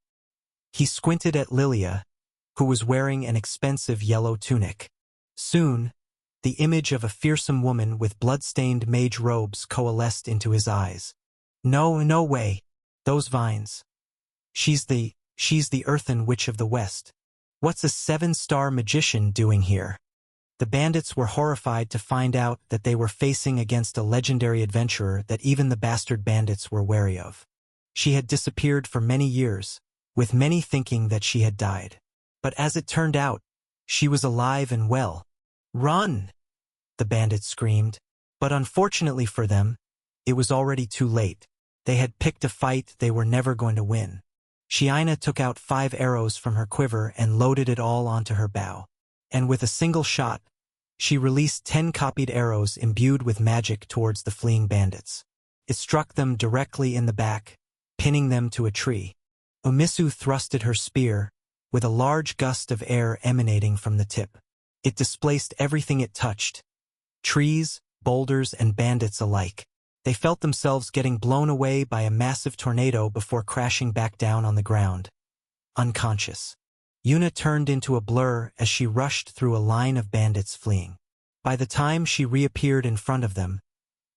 He squinted at Lilia, who was wearing an expensive yellow tunic. Soon, the image of a fearsome woman with blood-stained mage robes coalesced into his eyes. No way. Those vines. She's the Earthen Witch of the West. What's a 7-star magician doing here? The bandits were horrified to find out that they were facing against a legendary adventurer that even the bastard bandits were wary of. She had disappeared for many years, with many thinking that she had died. But as it turned out, she was alive and well. Run! The bandits screamed. But unfortunately for them, it was already too late. They had picked a fight they were never going to win. Shiina took out 5 arrows from her quiver and loaded it all onto her bow. And with a single shot, she released 10 copied arrows imbued with magic towards the fleeing bandits. It struck them directly in the back, pinning them to a tree. Umisu thrusted her spear, with a large gust of air emanating from the tip. It displaced everything it touched. Trees, boulders, and bandits alike. They felt themselves getting blown away by a massive tornado before crashing back down on the ground. Unconscious. Yuna turned into a blur as she rushed through a line of bandits fleeing. By the time she reappeared in front of them,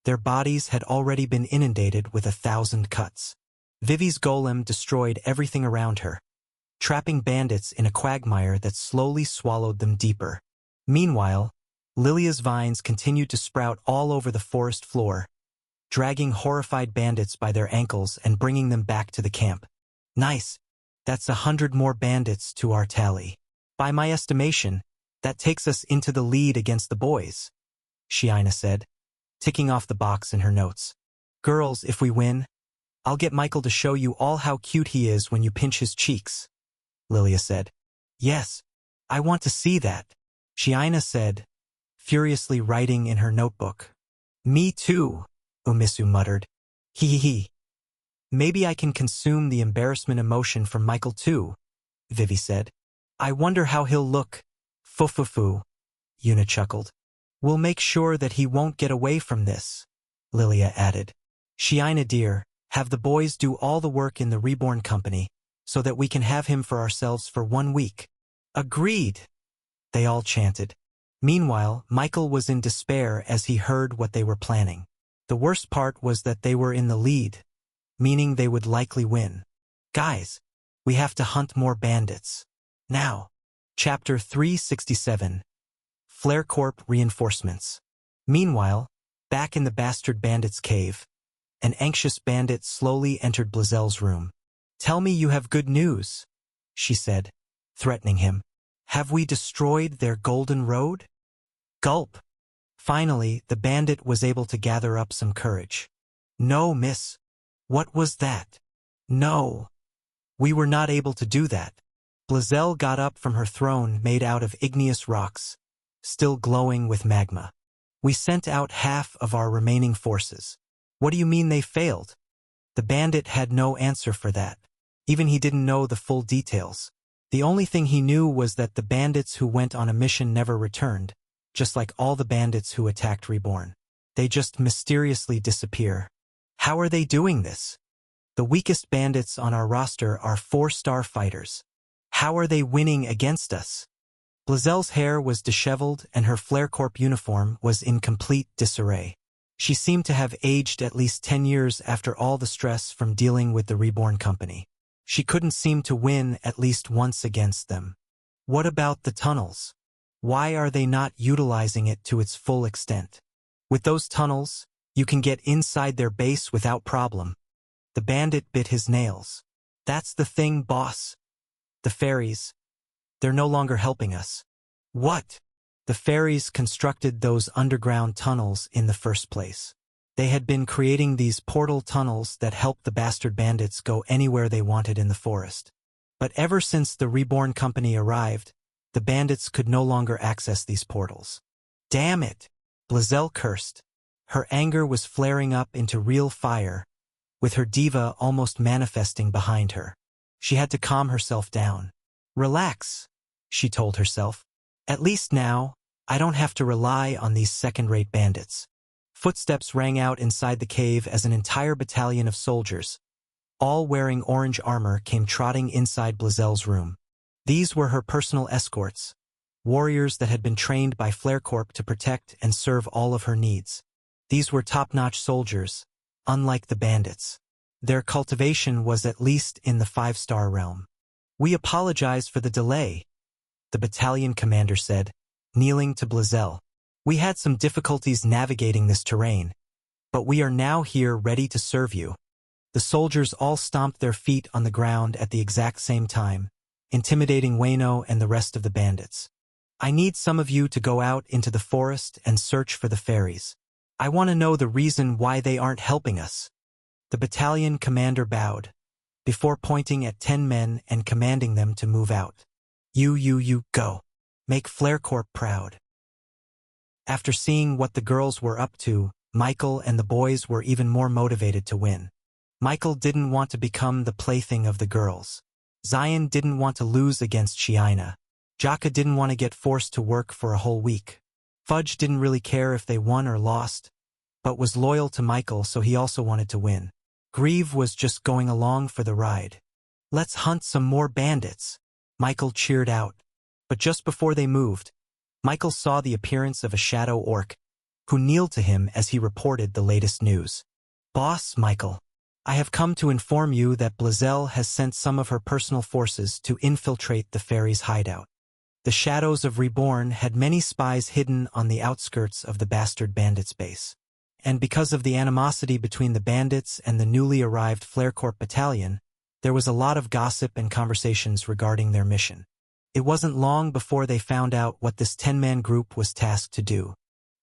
their bodies had already been inundated with 1,000 cuts. Vivi's golem destroyed everything around her, trapping bandits in a quagmire that slowly swallowed them deeper. Meanwhile, Lilia's vines continued to sprout all over the forest floor, dragging horrified bandits by their ankles and bringing them back to the camp. Nice. That's 100 more bandits to our tally. By my estimation, that takes us into the lead against the boys, Shiina said, ticking off the box in her notes. Girls, if we win, I'll get Michael to show you all how cute he is when you pinch his cheeks, Lilia said. Yes, I want to see that, Shiina said, furiously writing in her notebook. Me too, Umisu muttered. Hee. Maybe I can consume the embarrassment emotion from Michael too, Vivi said. I wonder how he'll look. Fufufu, Yuna chuckled. We'll make sure that he won't get away from this, Lilia added. Shiina dear, have the boys do all the work in the Reborn company, so that we can have him for ourselves for 1 week. Agreed, they all chanted. Meanwhile, Michael was in despair as he heard what they were planning. The worst part was that they were in the lead, meaning they would likely win. Guys, we have to hunt more bandits. Now. Chapter 367. Flare Corp Reinforcements. Meanwhile, back in the bastard bandit's cave, an anxious bandit slowly entered Blazel's room. Tell me you have good news, she said, threatening him. Have we destroyed their golden road? Gulp. Finally, the bandit was able to gather up some courage. No, miss. What was that? No. We were not able to do that. Blazel got up from her throne made out of igneous rocks, still glowing with magma. We sent out half of our remaining forces. What do you mean they failed? The bandit had no answer for that. Even he didn't know the full details. The only thing he knew was that the bandits who went on a mission never returned, just like all the bandits who attacked Reborn. They just mysteriously disappear. How are they doing this? The weakest bandits on our roster are 4-star fighters. How are they winning against us? Blazel's hair was disheveled and her Flare Corp uniform was in complete disarray. She seemed to have aged at least 10 years after all the stress from dealing with the Reborn company. She couldn't seem to win at least once against them. What about the tunnels? Why are they not utilizing it to its full extent? With those tunnels, you can get inside their base without problem. The bandit bit his nails. That's the thing, boss. The fairies. They're no longer helping us. What? The fairies constructed those underground tunnels in the first place. They had been creating these portal tunnels that helped the bastard bandits go anywhere they wanted in the forest. But ever since the Reborn company arrived, the bandits could no longer access these portals. Damn it! Blazel cursed. Her anger was flaring up into real fire, with her diva almost manifesting behind her. She had to calm herself down. Relax, she told herself. At least now, I don't have to rely on these second-rate bandits. Footsteps rang out inside the cave as an entire battalion of soldiers, all wearing orange armor, came trotting inside Blazel's room. These were her personal escorts, warriors that had been trained by Flare Corp to protect and serve all of her needs. These were top-notch soldiers, unlike the bandits. Their cultivation was at least in the 5-star realm. We apologize for the delay, the battalion commander said, kneeling to Blazel. We had some difficulties navigating this terrain, but we are now here ready to serve you. The soldiers all stomped their feet on the ground at the exact same time, intimidating Wayno and the rest of the bandits. I need some of you to go out into the forest and search for the fairies. I want to know the reason why they aren't helping us. The battalion commander bowed, before pointing at 10 men and commanding them to move out. You, go. Make Flare Corp proud. After seeing what the girls were up to, Michael and the boys were even more motivated to win. Michael didn't want to become the plaything of the girls. Zion didn't want to lose against Shiina. Jaka didn't want to get forced to work for a whole week. Fudge didn't really care if they won or lost, but was loyal to Michael, so he also wanted to win. Grieve was just going along for the ride. "Let's hunt some more bandits," Michael cheered out. But just before they moved, Michael saw the appearance of a shadow orc, who kneeled to him as he reported the latest news. "Boss, Michael, I have come to inform you that Blazel has sent some of her personal forces to infiltrate the fairies' hideout. The shadows of Reborn had many spies hidden on the outskirts of the bastard bandits' base. And because of the animosity between the bandits and the newly arrived Flarecorp battalion, there was a lot of gossip and conversations regarding their mission. It wasn't long before they found out what this 10-man group was tasked to do.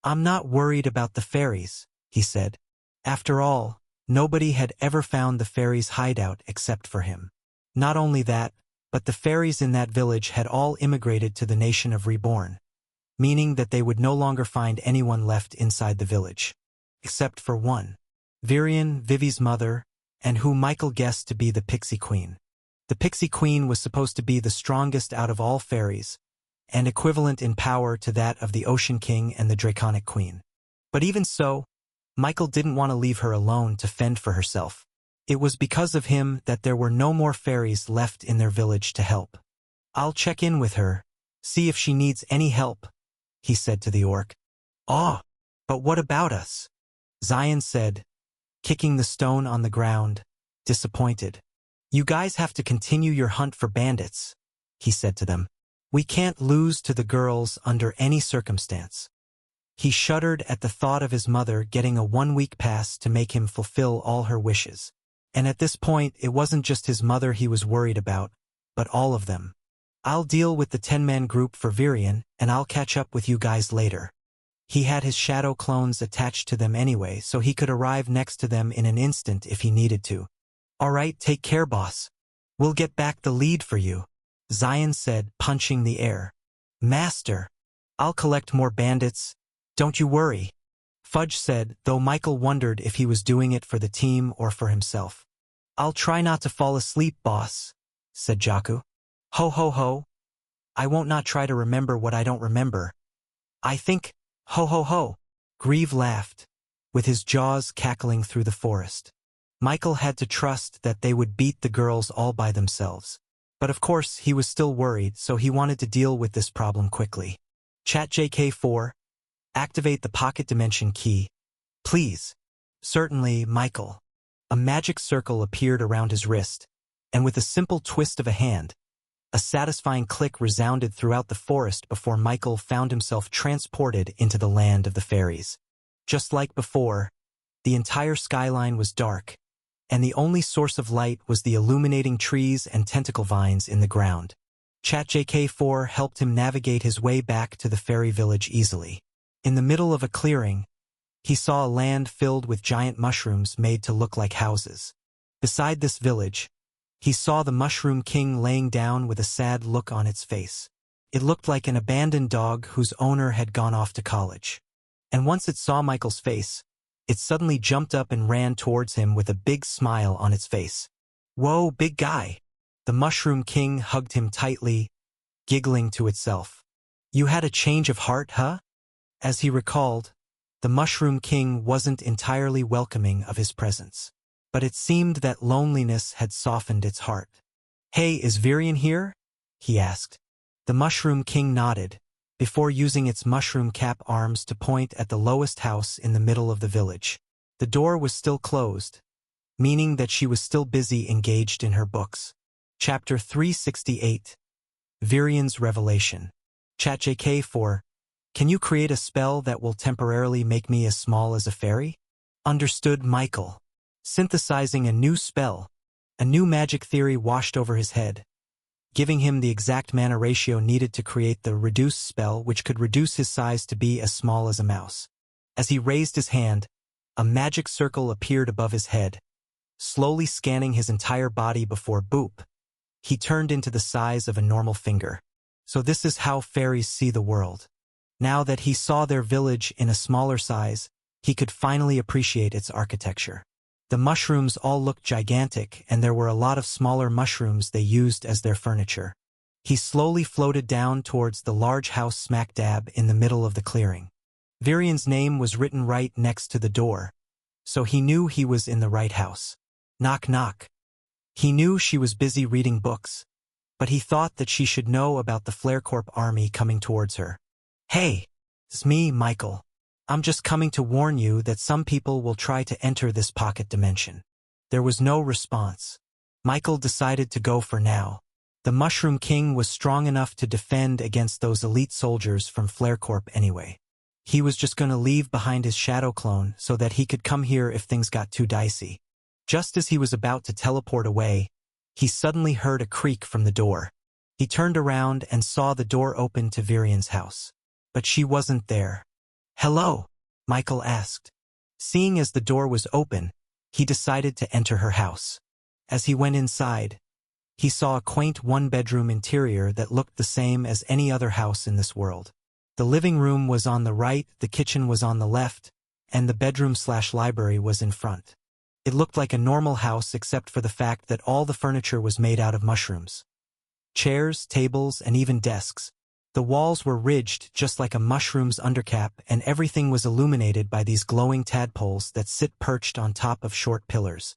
I'm not worried about the fairies," he said. After all, nobody had ever found the fairies' hideout except for him. Not only that, but the fairies in that village had all immigrated to the nation of Reborn, meaning that they would no longer find anyone left inside the village. Except for one. Virian, Vivi's mother, and who Michael guessed to be the Pixie Queen. The Pixie Queen was supposed to be the strongest out of all fairies, and equivalent in power to that of the Ocean King and the Draconic Queen. But even so, Michael didn't want to leave her alone to fend for herself. It was because of him that there were no more fairies left in their village to help. "I'll check in with her, see if she needs any help," he said to the orc. "Oh, but what about us?" Zion said, kicking the stone on the ground, disappointed. "You guys have to continue your hunt for bandits," he said to them. "We can't lose to the girls under any circumstance." He shuddered at the thought of his mother getting a 1-week pass to make him fulfill all her wishes. And at this point, it wasn't just his mother he was worried about, but all of them. "I'll deal with the 10-man group for Virian, and I'll catch up with you guys later." He had his shadow clones attached to them anyway, so he could arrive next to them in an instant if he needed to. "All right, take care, boss. We'll get back the lead for you," Zion said, punching the air. "Master, I'll collect more bandits. Don't you worry," Fudge said, though Michael wondered if he was doing it for the team or for himself. "I'll try not to fall asleep, boss," said Jaku. "Ho ho ho. I won't not try to remember what I don't remember. I think, ho ho ho." Grieve laughed, with his jaws cackling through the forest. Michael had to trust that they would beat the girls all by themselves. But of course, he was still worried, so he wanted to deal with this problem quickly. Chat JK4. Activate the pocket dimension key. Please. Certainly, Michael. A magic circle appeared around his wrist, and with a simple twist of a hand, a satisfying click resounded throughout the forest before Michael found himself transported into the land of the fairies. Just like before, the entire skyline was dark, and the only source of light was the illuminating trees and tentacle vines in the ground. Chat JK4 helped him navigate his way back to the fairy village easily. In the middle of a clearing, he saw a land filled with giant mushrooms made to look like houses. Beside this village, he saw the Mushroom King laying down with a sad look on its face. It looked like an abandoned dog whose owner had gone off to college. And once it saw Michael's face, it suddenly jumped up and ran towards him with a big smile on its face. "Whoa, big guy!" The Mushroom King hugged him tightly, giggling to itself. "You had a change of heart, huh?" As he recalled, the Mushroom King wasn't entirely welcoming of his presence. But it seemed that loneliness had softened its heart. "Hey, is Virian here?" he asked. The Mushroom King nodded, before using its mushroom cap arms to point at the lowest house in the middle of the village. The door was still closed, meaning that she was still busy engaged in her books. Chapter 368. Virian's Revelation. ChatJK4. Can you create a spell that will temporarily make me as small as a fairy? Understood, Michael. Synthesizing a new spell, a new magic theory washed over his head, giving him the exact mana ratio needed to create the reduce spell, which could reduce his size to be as small as a mouse. As he raised his hand, a magic circle appeared above his head, slowly scanning his entire body before boop. He turned into the size of a normal finger. So this is how fairies see the world. Now that he saw their village in a smaller size, He could finally appreciate its architecture. The mushrooms all looked gigantic, and there were a lot of smaller mushrooms they used as their furniture. He slowly floated down towards the large house smack dab in the middle of the clearing. Virian's name was written right next to the door, so he knew he was in the right house. Knock knock. He knew she was busy reading books, but he thought that she should know about the FlareCorp army coming towards her. Hey, it's me, Michael. I'm just coming to warn you that some people will try to enter this pocket dimension. There was no response. Michael decided to go for now. The Mushroom King was strong enough to defend against those elite soldiers from FlareCorp anyway. He was just going to leave behind his shadow clone so that he could come here if things got too dicey. Just as he was about to teleport away, he suddenly heard a creak from the door. He turned around and saw the door open to Virian's house. But she wasn't there. "Hello?" Michael asked. Seeing as the door was open, he decided to enter her house. As he went inside, he saw a quaint one-bedroom interior that looked the same as any other house in this world. The living room was on the right, the kitchen was on the left, and the bedroom/library was in front. It looked like a normal house except for the fact that all the furniture was made out of mushrooms. Chairs, tables, and even desks. The walls were ridged just like a mushroom's undercap, and everything was illuminated by these glowing tadpoles that sit perched on top of short pillars.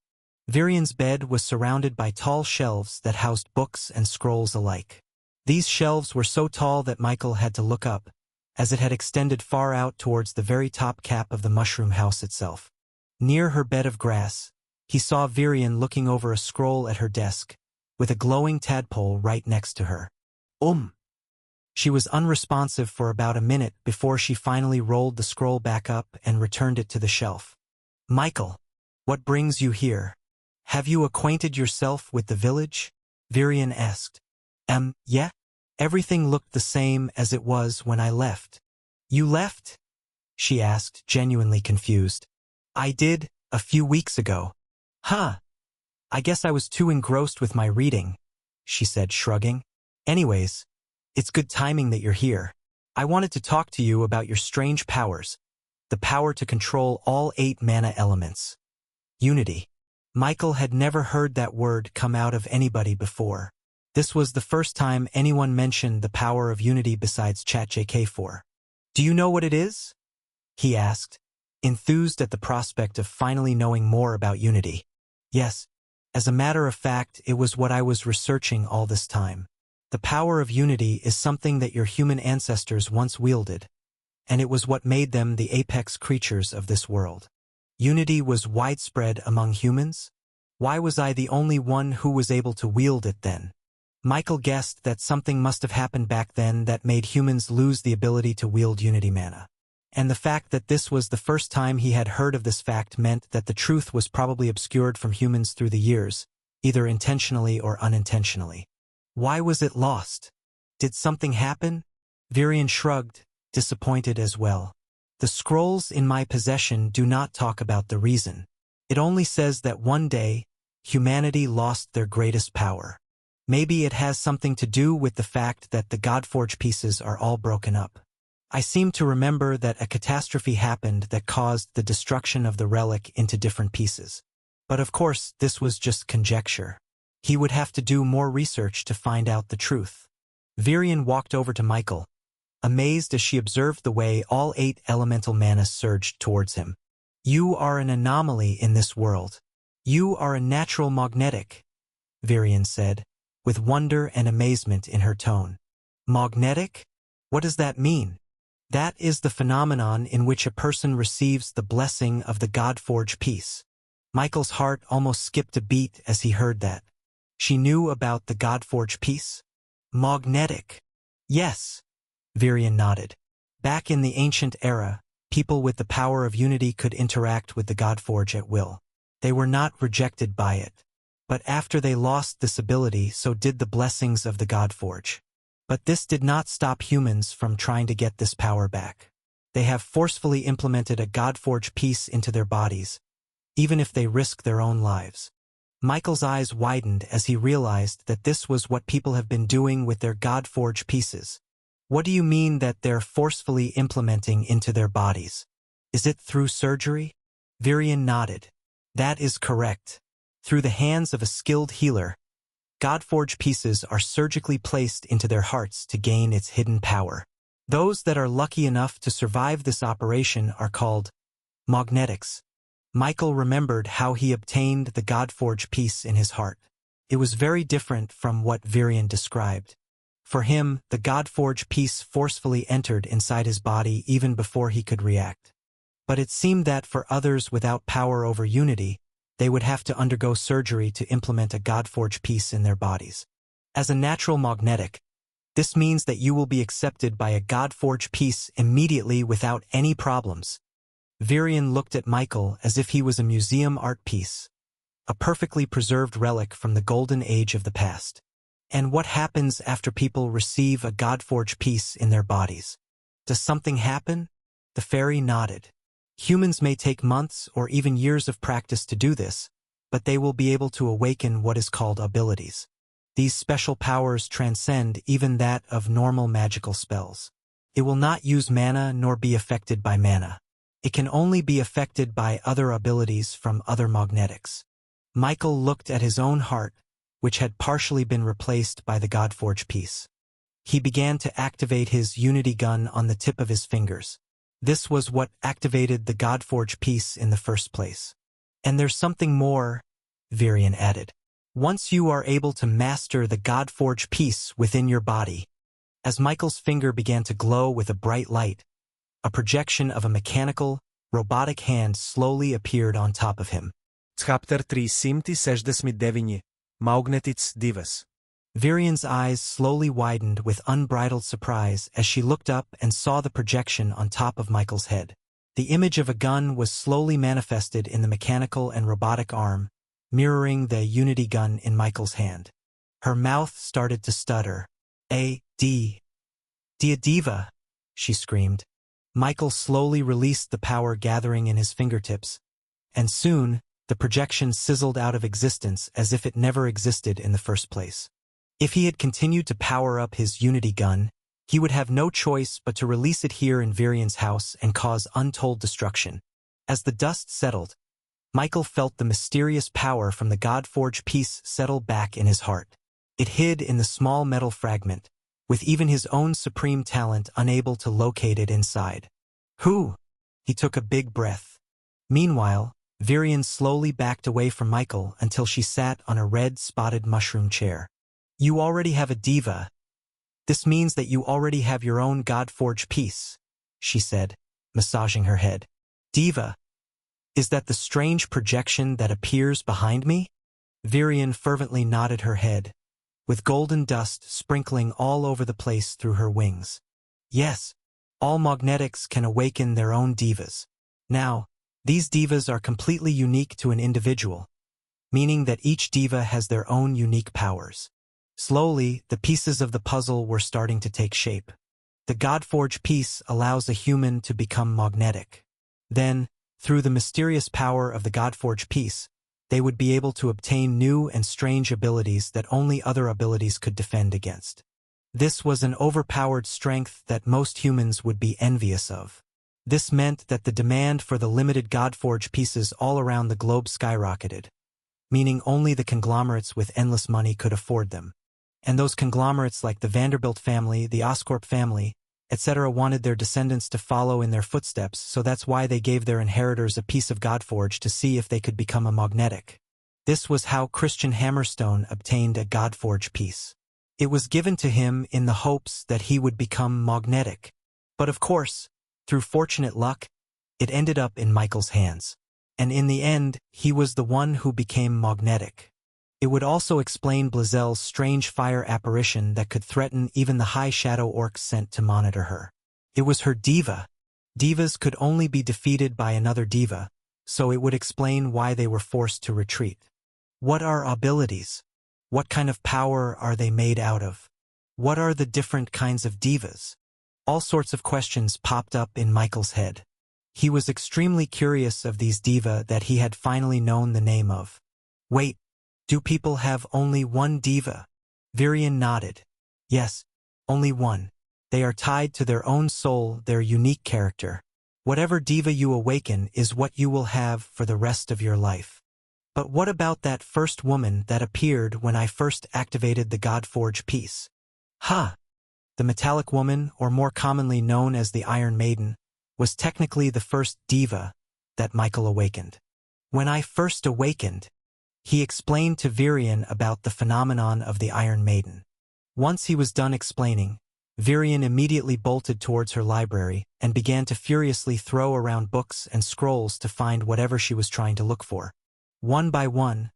Virian's bed was surrounded by tall shelves that housed books and scrolls alike. These shelves were so tall that Michael had to look up, as it had extended far out towards the very top cap of the mushroom house itself. Near her bed of grass, he saw Virian looking over a scroll at her desk, with a glowing tadpole right next to her. She was unresponsive for about a minute before she finally rolled the scroll back up and returned it to the shelf. "Michael, what brings you here? Have you acquainted yourself with the village?" Virian asked. Yeah. Everything looked the same as it was when I left." "You left?" she asked, genuinely confused. "I did, a few weeks ago." "Huh. I guess I was too engrossed with my reading," she said, shrugging. "Anyways, it's good timing that you're here. I wanted to talk to you about your strange powers, the power to control all 8 mana elements." Unity. Michael had never heard that word come out of anybody before. This was the first time anyone mentioned the power of unity besides ChatJK4. "Do you know what it is?" he asked, enthused at the prospect of finally knowing more about unity. "Yes. As a matter of fact, it was what I was researching all this time. The power of unity is something that your human ancestors once wielded, and it was what made them the apex creatures of this world. Unity was widespread among humans? Why was I the only one who was able to wield it then?" Michael guessed that something must have happened back then that made humans lose the ability to wield unity mana. And the fact that this was the first time he had heard of this fact meant that the truth was probably obscured from humans through the years, either intentionally or unintentionally. Why was it lost? Did something happen? Virian shrugged, disappointed as well. "The scrolls in my possession do not talk about the reason. It only says that one day, humanity lost their greatest power. Maybe it has something to do with the fact that the Godforge pieces are all broken up. I seem to remember that a catastrophe happened that caused the destruction of the relic into different pieces. But of course, this was just conjecture. He would have to do more research to find out the truth." Virian walked over to Michael, amazed as she observed the way all 8 elemental mana surged towards him. "You are an anomaly in this world. You are a natural magnetic," Virian said, with wonder and amazement in her tone. "Magnetic? What does that mean?" "That is the phenomenon in which a person receives the blessing of the Godforge piece." Michael's heart almost skipped a beat as he heard that. She knew about the Godforge piece? Magnetic. "Yes," Virian nodded. "Back in the ancient era, people with the power of unity could interact with the Godforge at will. They were not rejected by it. But after they lost this ability, so did the blessings of the Godforge. But this did not stop humans from trying to get this power back. They have forcefully implemented a Godforge piece into their bodies, even if they risk their own lives." Michael's eyes widened as he realized that this was what people have been doing with their Godforge pieces. "What do you mean that they're forcefully implementing into their bodies? Is it through surgery? Virion nodded. That is correct. Through the hands of a skilled healer, Godforge pieces are surgically placed into their hearts to gain its hidden power. Those that are lucky enough to survive this operation are called magnetics. Michael remembered how he obtained the Godforge piece in his heart. It was very different from what Virion described. For him, the Godforge piece forcefully entered inside his body even before he could react. But it seemed that for others without power over unity, they would have to undergo surgery to implement a Godforge piece in their bodies. As a natural magnetic, this means that you will be accepted by a Godforge piece immediately without any problems. Virion looked at Michael as if he was a museum art piece, a perfectly preserved relic from the golden age of the past. And what happens after people receive a Godforge piece in their bodies? Does something happen? The fairy nodded. Humans may take months or even years of practice to do this, but they will be able to awaken what is called abilities. These special powers transcend even that of normal magical spells. It will not use mana nor be affected by mana. It can only be affected by other abilities from other magnetics. Michael looked at his own heart, which had partially been replaced by the Godforge piece. He began to activate his unity gun on the tip of his fingers. This was what activated the Godforge piece in the first place. And there's something more, Virion added. Once you are able to master the Godforge piece within your body, as Michael's finger began to glow with a bright light, a projection of a mechanical, robotic hand slowly appeared on top of him. Chapter 369 Magnetics Divas. Virion's eyes slowly widened with unbridled surprise as she looked up and saw the projection on top of Michael's head. The image of a gun was slowly manifested in the mechanical and robotic arm, mirroring the unity gun in Michael's hand. Her mouth started to stutter. Diva, she screamed. Michael slowly released the power gathering in his fingertips, and soon, the projection sizzled out of existence as if it never existed in the first place. If he had continued to power up his unity gun, he would have no choice but to release it here in Virion's house and cause untold destruction. As the dust settled, Michael felt the mysterious power from the Godforge piece settle back in his heart. It hid in the small metal fragment, with even his own supreme talent unable to locate it inside. Who? He took a big breath. Meanwhile, Virion slowly backed away from Michael until she sat on a red-spotted mushroom chair. You already have a diva. This means that you already have your own Godforge piece, she said, massaging her head. Diva, is that the strange projection that appears behind me? Virion fervently nodded her head, with golden dust sprinkling all over the place through her wings. Yes, all magnetics can awaken their own divas. Now, these divas are completely unique to an individual, meaning that each diva has their own unique powers. Slowly, the pieces of the puzzle were starting to take shape. The Godforge piece allows a human to become magnetic. Then, through the mysterious power of the Godforge piece, they would be able to obtain new and strange abilities that only other abilities could defend against. This was an overpowered strength that most humans would be envious of. This meant that the demand for the limited Godforge pieces all around the globe skyrocketed, meaning only the conglomerates with endless money could afford them. And those conglomerates like the Vanderbilt family, the Oscorp family, etc. wanted their descendants to follow in their footsteps, so that's why they gave their inheritors a piece of Godforge to see if they could become a magnetic. This was how Christian Hammerstone obtained a Godforge piece. It was given to him in the hopes that he would become magnetic. But of course, through fortunate luck, it ended up in Michael's hands. And in the end, he was the one who became magnetic. It would also explain Blazel's strange fire apparition that could threaten even the high shadow orcs sent to monitor her. It was her diva. Divas could only be defeated by another diva, so it would explain why they were forced to retreat. What are abilities? What kind of power are they made out of? What are the different kinds of divas? All sorts of questions popped up in Michael's head. He was extremely curious of these diva that he had finally known the name of. Wait. Do people have only one diva? Virion nodded. Yes, only one. They are tied to their own soul, their unique character. Whatever diva you awaken is what you will have for the rest of your life. But what about that first woman that appeared when I first activated the Godforge piece? Ha! The metallic woman, or more commonly known as the Iron Maiden, was technically the first diva that Michael awakened. When I first awakened, he explained to Virion about the phenomenon of the Iron Maiden. Once he was done explaining, Virion immediately bolted towards her library and began to furiously throw around books and scrolls to find whatever she was trying to look for. One by one,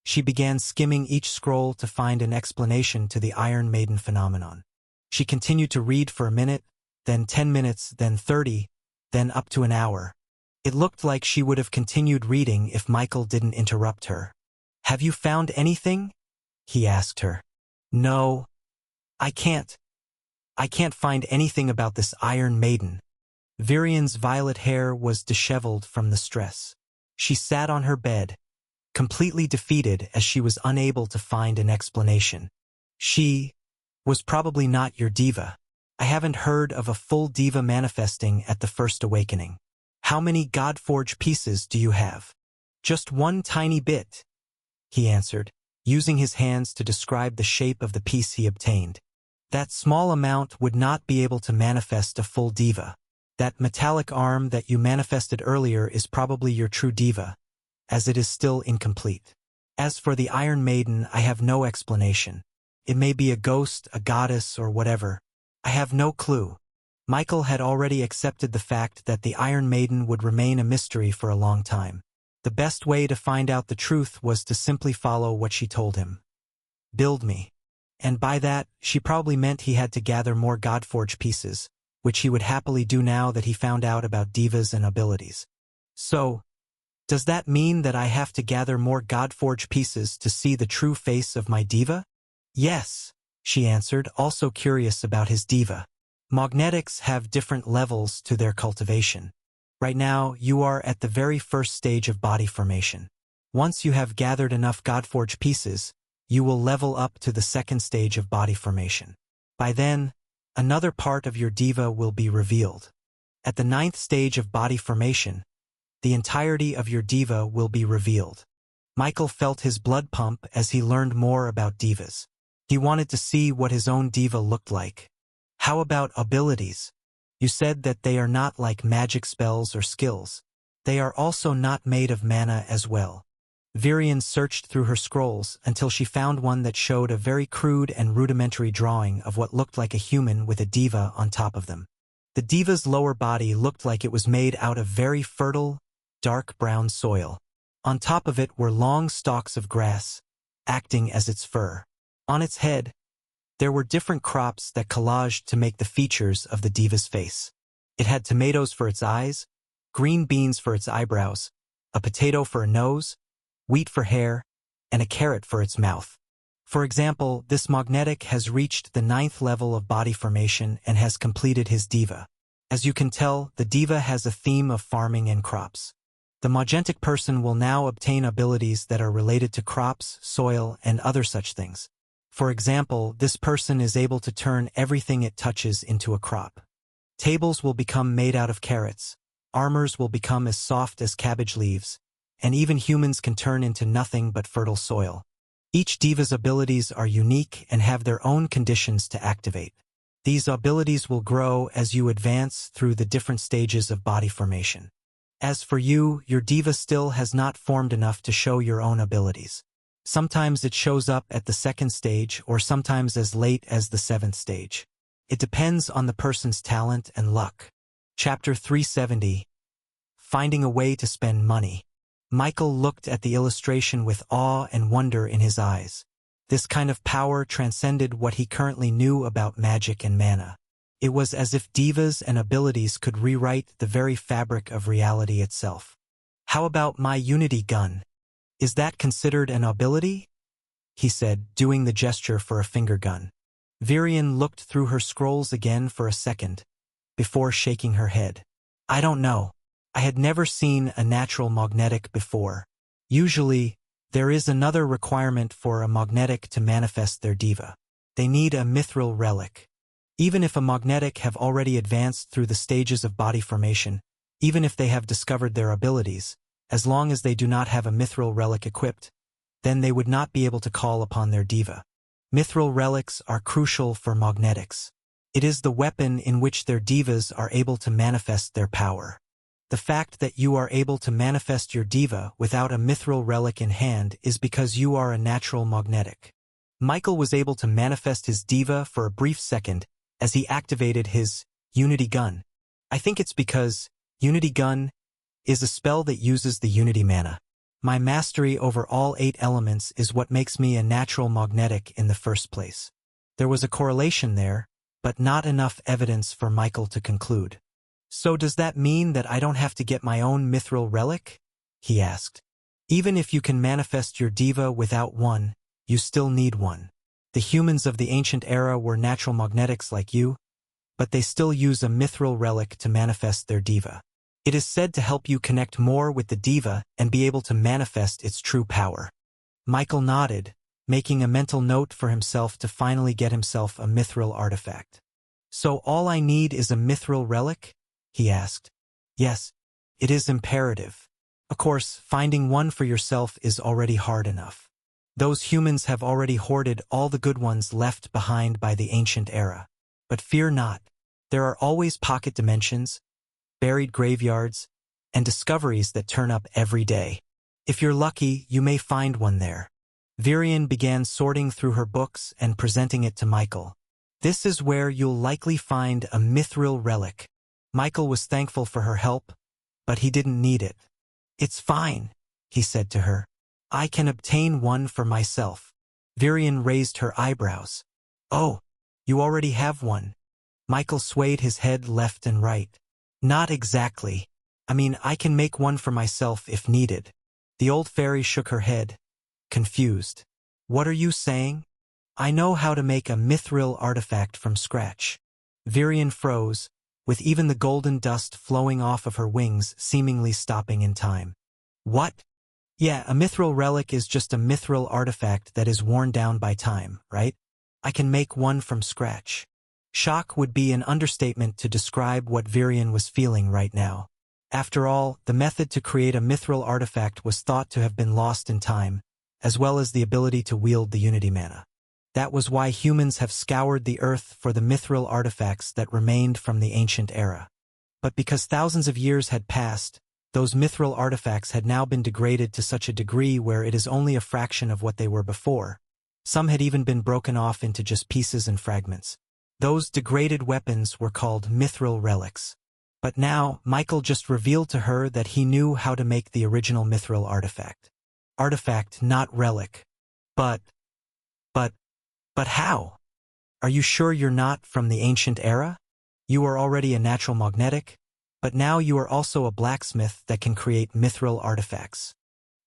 she began skimming each scroll to find an explanation to the Iron Maiden phenomenon. She continued to read for a minute, then 10 minutes, then 30, then up to an hour. It looked like she would have continued reading if Michael didn't interrupt her. "Have you found anything?" he asked her. "No, I can't. I can't find anything about this Iron Maiden." Virion's violet hair was disheveled from the stress. She sat on her bed, completely defeated as she was unable to find an explanation. "She was probably not your diva. I haven't heard of a full diva manifesting at the first awakening. How many Godforge pieces do you have?" "Just one tiny bit," he answered, using his hands to describe the shape of the piece he obtained. "That small amount would not be able to manifest a full diva. That metallic arm that you manifested earlier is probably your true diva, as it is still incomplete. As for the Iron Maiden, I have no explanation. It may be a ghost, a goddess, or whatever. I have no clue." Michael had already accepted the fact that the Iron Maiden would remain a mystery for a long time. The best way to find out the truth was to simply follow what she told him. "Build me." And by that, she probably meant he had to gather more Godforge pieces, which he would happily do now that he found out about divas and abilities. "So, does that mean that I have to gather more Godforge pieces to see the true face of my diva?" "Yes," she answered, also curious about his diva. "Magnetics have different levels to their cultivation. Right now, you are at the very first stage of body formation. Once you have gathered enough Godforge pieces, you will level up to the second stage of body formation. By then, another part of your diva will be revealed. At the 9th stage of body formation, the entirety of your diva will be revealed." Michael felt his blood pump as he learned more about divas. He wanted to see what his own diva looked like. "How about abilities? You said that they are not like magic spells or skills. They are also not made of mana as well." Virion searched through her scrolls until she found one that showed a very crude and rudimentary drawing of what looked like a human with a diva on top of them. The diva's lower body looked like it was made out of very fertile, dark brown soil. On top of it were long stalks of grass, acting as its fur. On its head, there were different crops that collaged to make the features of the diva's face. It had tomatoes for its eyes, green beans for its eyebrows, a potato for a nose, wheat for hair, and a carrot for its mouth. For example, this magnetic has reached the 9th level of body formation and has completed his diva. As you can tell, the diva has a theme of farming and crops. The magentic person will now obtain abilities that are related to crops, soil, and other such things. For example, this person is able to turn everything it touches into a crop. Tables will become made out of carrots, armors will become as soft as cabbage leaves, and even humans can turn into nothing but fertile soil. Each diva's abilities are unique and have their own conditions to activate. These abilities will grow as you advance through the different stages of body formation. As for you, your diva still has not formed enough to show your own abilities. Sometimes it shows up at the 2nd stage or sometimes as late as the 7th stage. It depends on the person's talent and luck. Chapter 370. Finding a way to spend money. Michael looked at the illustration with awe and wonder in his eyes. This kind of power transcended what he currently knew about magic and mana. It was as if divas and abilities could rewrite the very fabric of reality itself. "How about my Unity gun? Is that considered an ability?" he said, doing the gesture for a finger gun. Virion looked through her scrolls again for a second, before shaking her head. "I don't know. I had never seen a natural magnetic before. Usually, there is another requirement for a magnetic to manifest their diva. They need a mithril relic. Even if a magnetic have already advanced through the stages of body formation, Even if they have discovered their abilities, as long as they do not have a mithril relic equipped, then they would not be able to call upon their diva. Mithril relics are crucial for magnetics. It is the weapon in which their divas are able to manifest their power. The fact that you are able to manifest your diva without a mithril relic in hand is because you are a natural magnetic. Michael was able to manifest his diva for a brief second as he activated his Unity Gun. I think it's because Unity Gun is a spell that uses the Unity mana. My mastery over all 8 elements is what makes me a natural magnetic in the first place. There was a correlation there, but not enough evidence for Michael to conclude. So does that mean that I don't have to get my own mithril relic? He asked. Even if you can manifest your diva without one, you still need one. The humans of the ancient era were natural magnetics like you, but they still use a mithril relic to manifest their diva. It is said to help you connect more with the diva and be able to manifest its true power. Michael nodded, making a mental note for himself to finally get himself a mithril artifact. So all I need is a mithril relic? He asked. Yes, it is imperative. Of course, finding one for yourself is already hard enough. Those humans have already hoarded all the good ones left behind by the ancient era. But fear not. There are always pocket dimensions, buried graveyards, and discoveries that turn up every day. If you're lucky, you may find one there. Virian began sorting through her books and presenting it to Michael. This is where you'll likely find a mithril relic. Michael was thankful for her help, but he didn't need it. It's fine, he said to her. I can obtain one for myself. Virian raised her eyebrows. Oh, you already have one. Michael swayed his head left and right. Not exactly. I mean, I can make one for myself if needed. The old fairy shook her head, confused. What are you saying? I know how to make a mithril artifact from scratch. Virian froze, with even the golden dust flowing off of her wings seemingly stopping in time. What? Yeah, a mithril relic is just a mithril artifact that is worn down by time, right? I can make one from scratch. Shock would be an understatement to describe what Virian was feeling right now. After all, the method to create a mithril artifact was thought to have been lost in time, as well as the ability to wield the Unity mana. That was why humans have scoured the earth for the mithril artifacts that remained from the ancient era. But because thousands of years had passed, those mithril artifacts had now been degraded to such a degree where it is only a fraction of what they were before. Some had even been broken off into just pieces and fragments. Those degraded weapons were called mithril relics. But now, Michael just revealed to her that he knew how to make the original mithril artifact. Artifact, not relic. But how? Are you sure you're not from the ancient era? You are already a natural magnetic, but now you are also a blacksmith that can create mithril artifacts.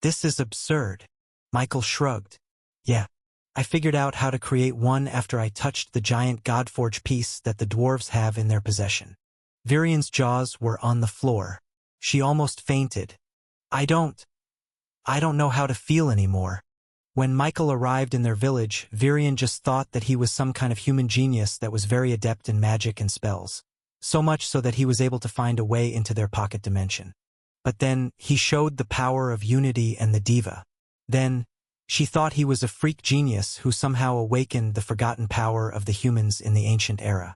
This is absurd. Michael shrugged. Yeah, I figured out how to create one after I touched the giant Godforge piece that the dwarves have in their possession. Virian's jaws were on the floor. She almost fainted. I don't know how to feel anymore. When Michael arrived in their village, Virian just thought that he was some kind of human genius that was very adept in magic and spells. So much so that he was able to find a way into their pocket dimension. But then, he showed the power of unity and the diva. Then, she thought he was a freak genius who somehow awakened the forgotten power of the humans in the ancient era.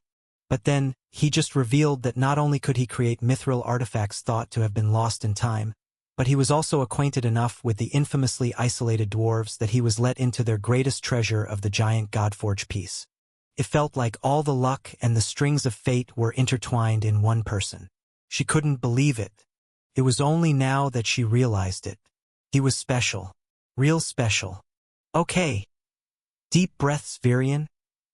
But then, he just revealed that not only could he create mithril artifacts thought to have been lost in time, but he was also acquainted enough with the infamously isolated dwarves that he was let into their greatest treasure of the giant Godforge piece. It felt like all the luck and the strings of fate were intertwined in one person. She couldn't believe it. It was only now that she realized it. He was special. Real special. Okay. Deep breaths, Virian,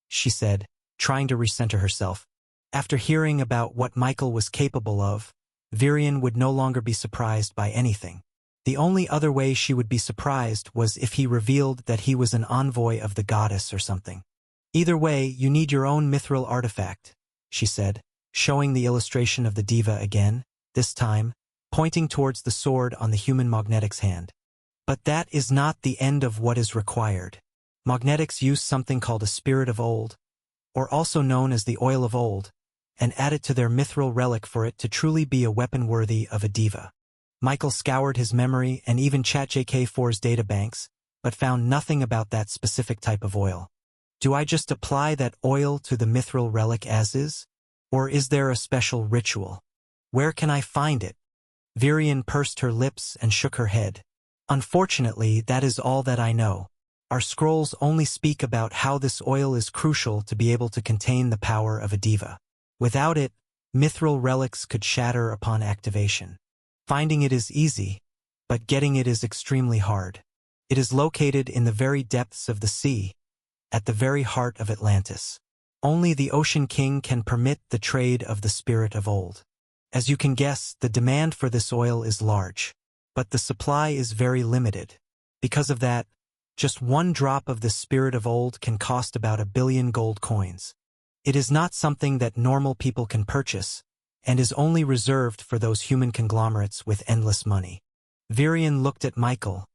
she said, trying to recenter herself. After hearing about what Michael was capable of, Virian would no longer be surprised by anything. The only other way she would be surprised was if he revealed that he was an envoy of the goddess or something. Either way, you need your own mithril artifact, she said, showing the illustration of the diva again, this time, pointing towards the sword on the human magnetic's hand. But that is not the end of what is required. Magnetics use something called a spirit of old, or also known as the oil of old, and add it to their mithril relic for it to truly be a weapon worthy of a diva. Michael scoured his memory and even ChatJK4's databanks, but found nothing about that specific type of oil. Do I just apply that oil to the mithril relic as is? Or is there a special ritual? Where can I find it? Virian pursed her lips and shook her head. Unfortunately, that is all that I know. Our scrolls only speak about how this oil is crucial to be able to contain the power of a diva. Without it, mithril relics could shatter upon activation. Finding it is easy, but getting it is extremely hard. It is located in the very depths of the sea, at the very heart of Atlantis. Only the Ocean King can permit the trade of the spirit of old. As you can guess, the demand for this oil is large, but the supply is very limited. Because of that, just one drop of the spirit of old can cost about 1 billion gold coins. It is not something that normal people can purchase, and is only reserved for those human conglomerates with endless money. Virian looked at Michael,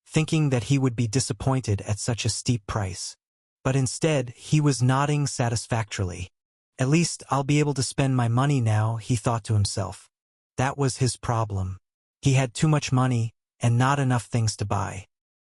thinking that he would be disappointed at such a steep price. But instead, he was nodding satisfactorily. At least I'll be able to spend my money now, he thought to himself. That was his problem. He had too much money, and not enough things to buy.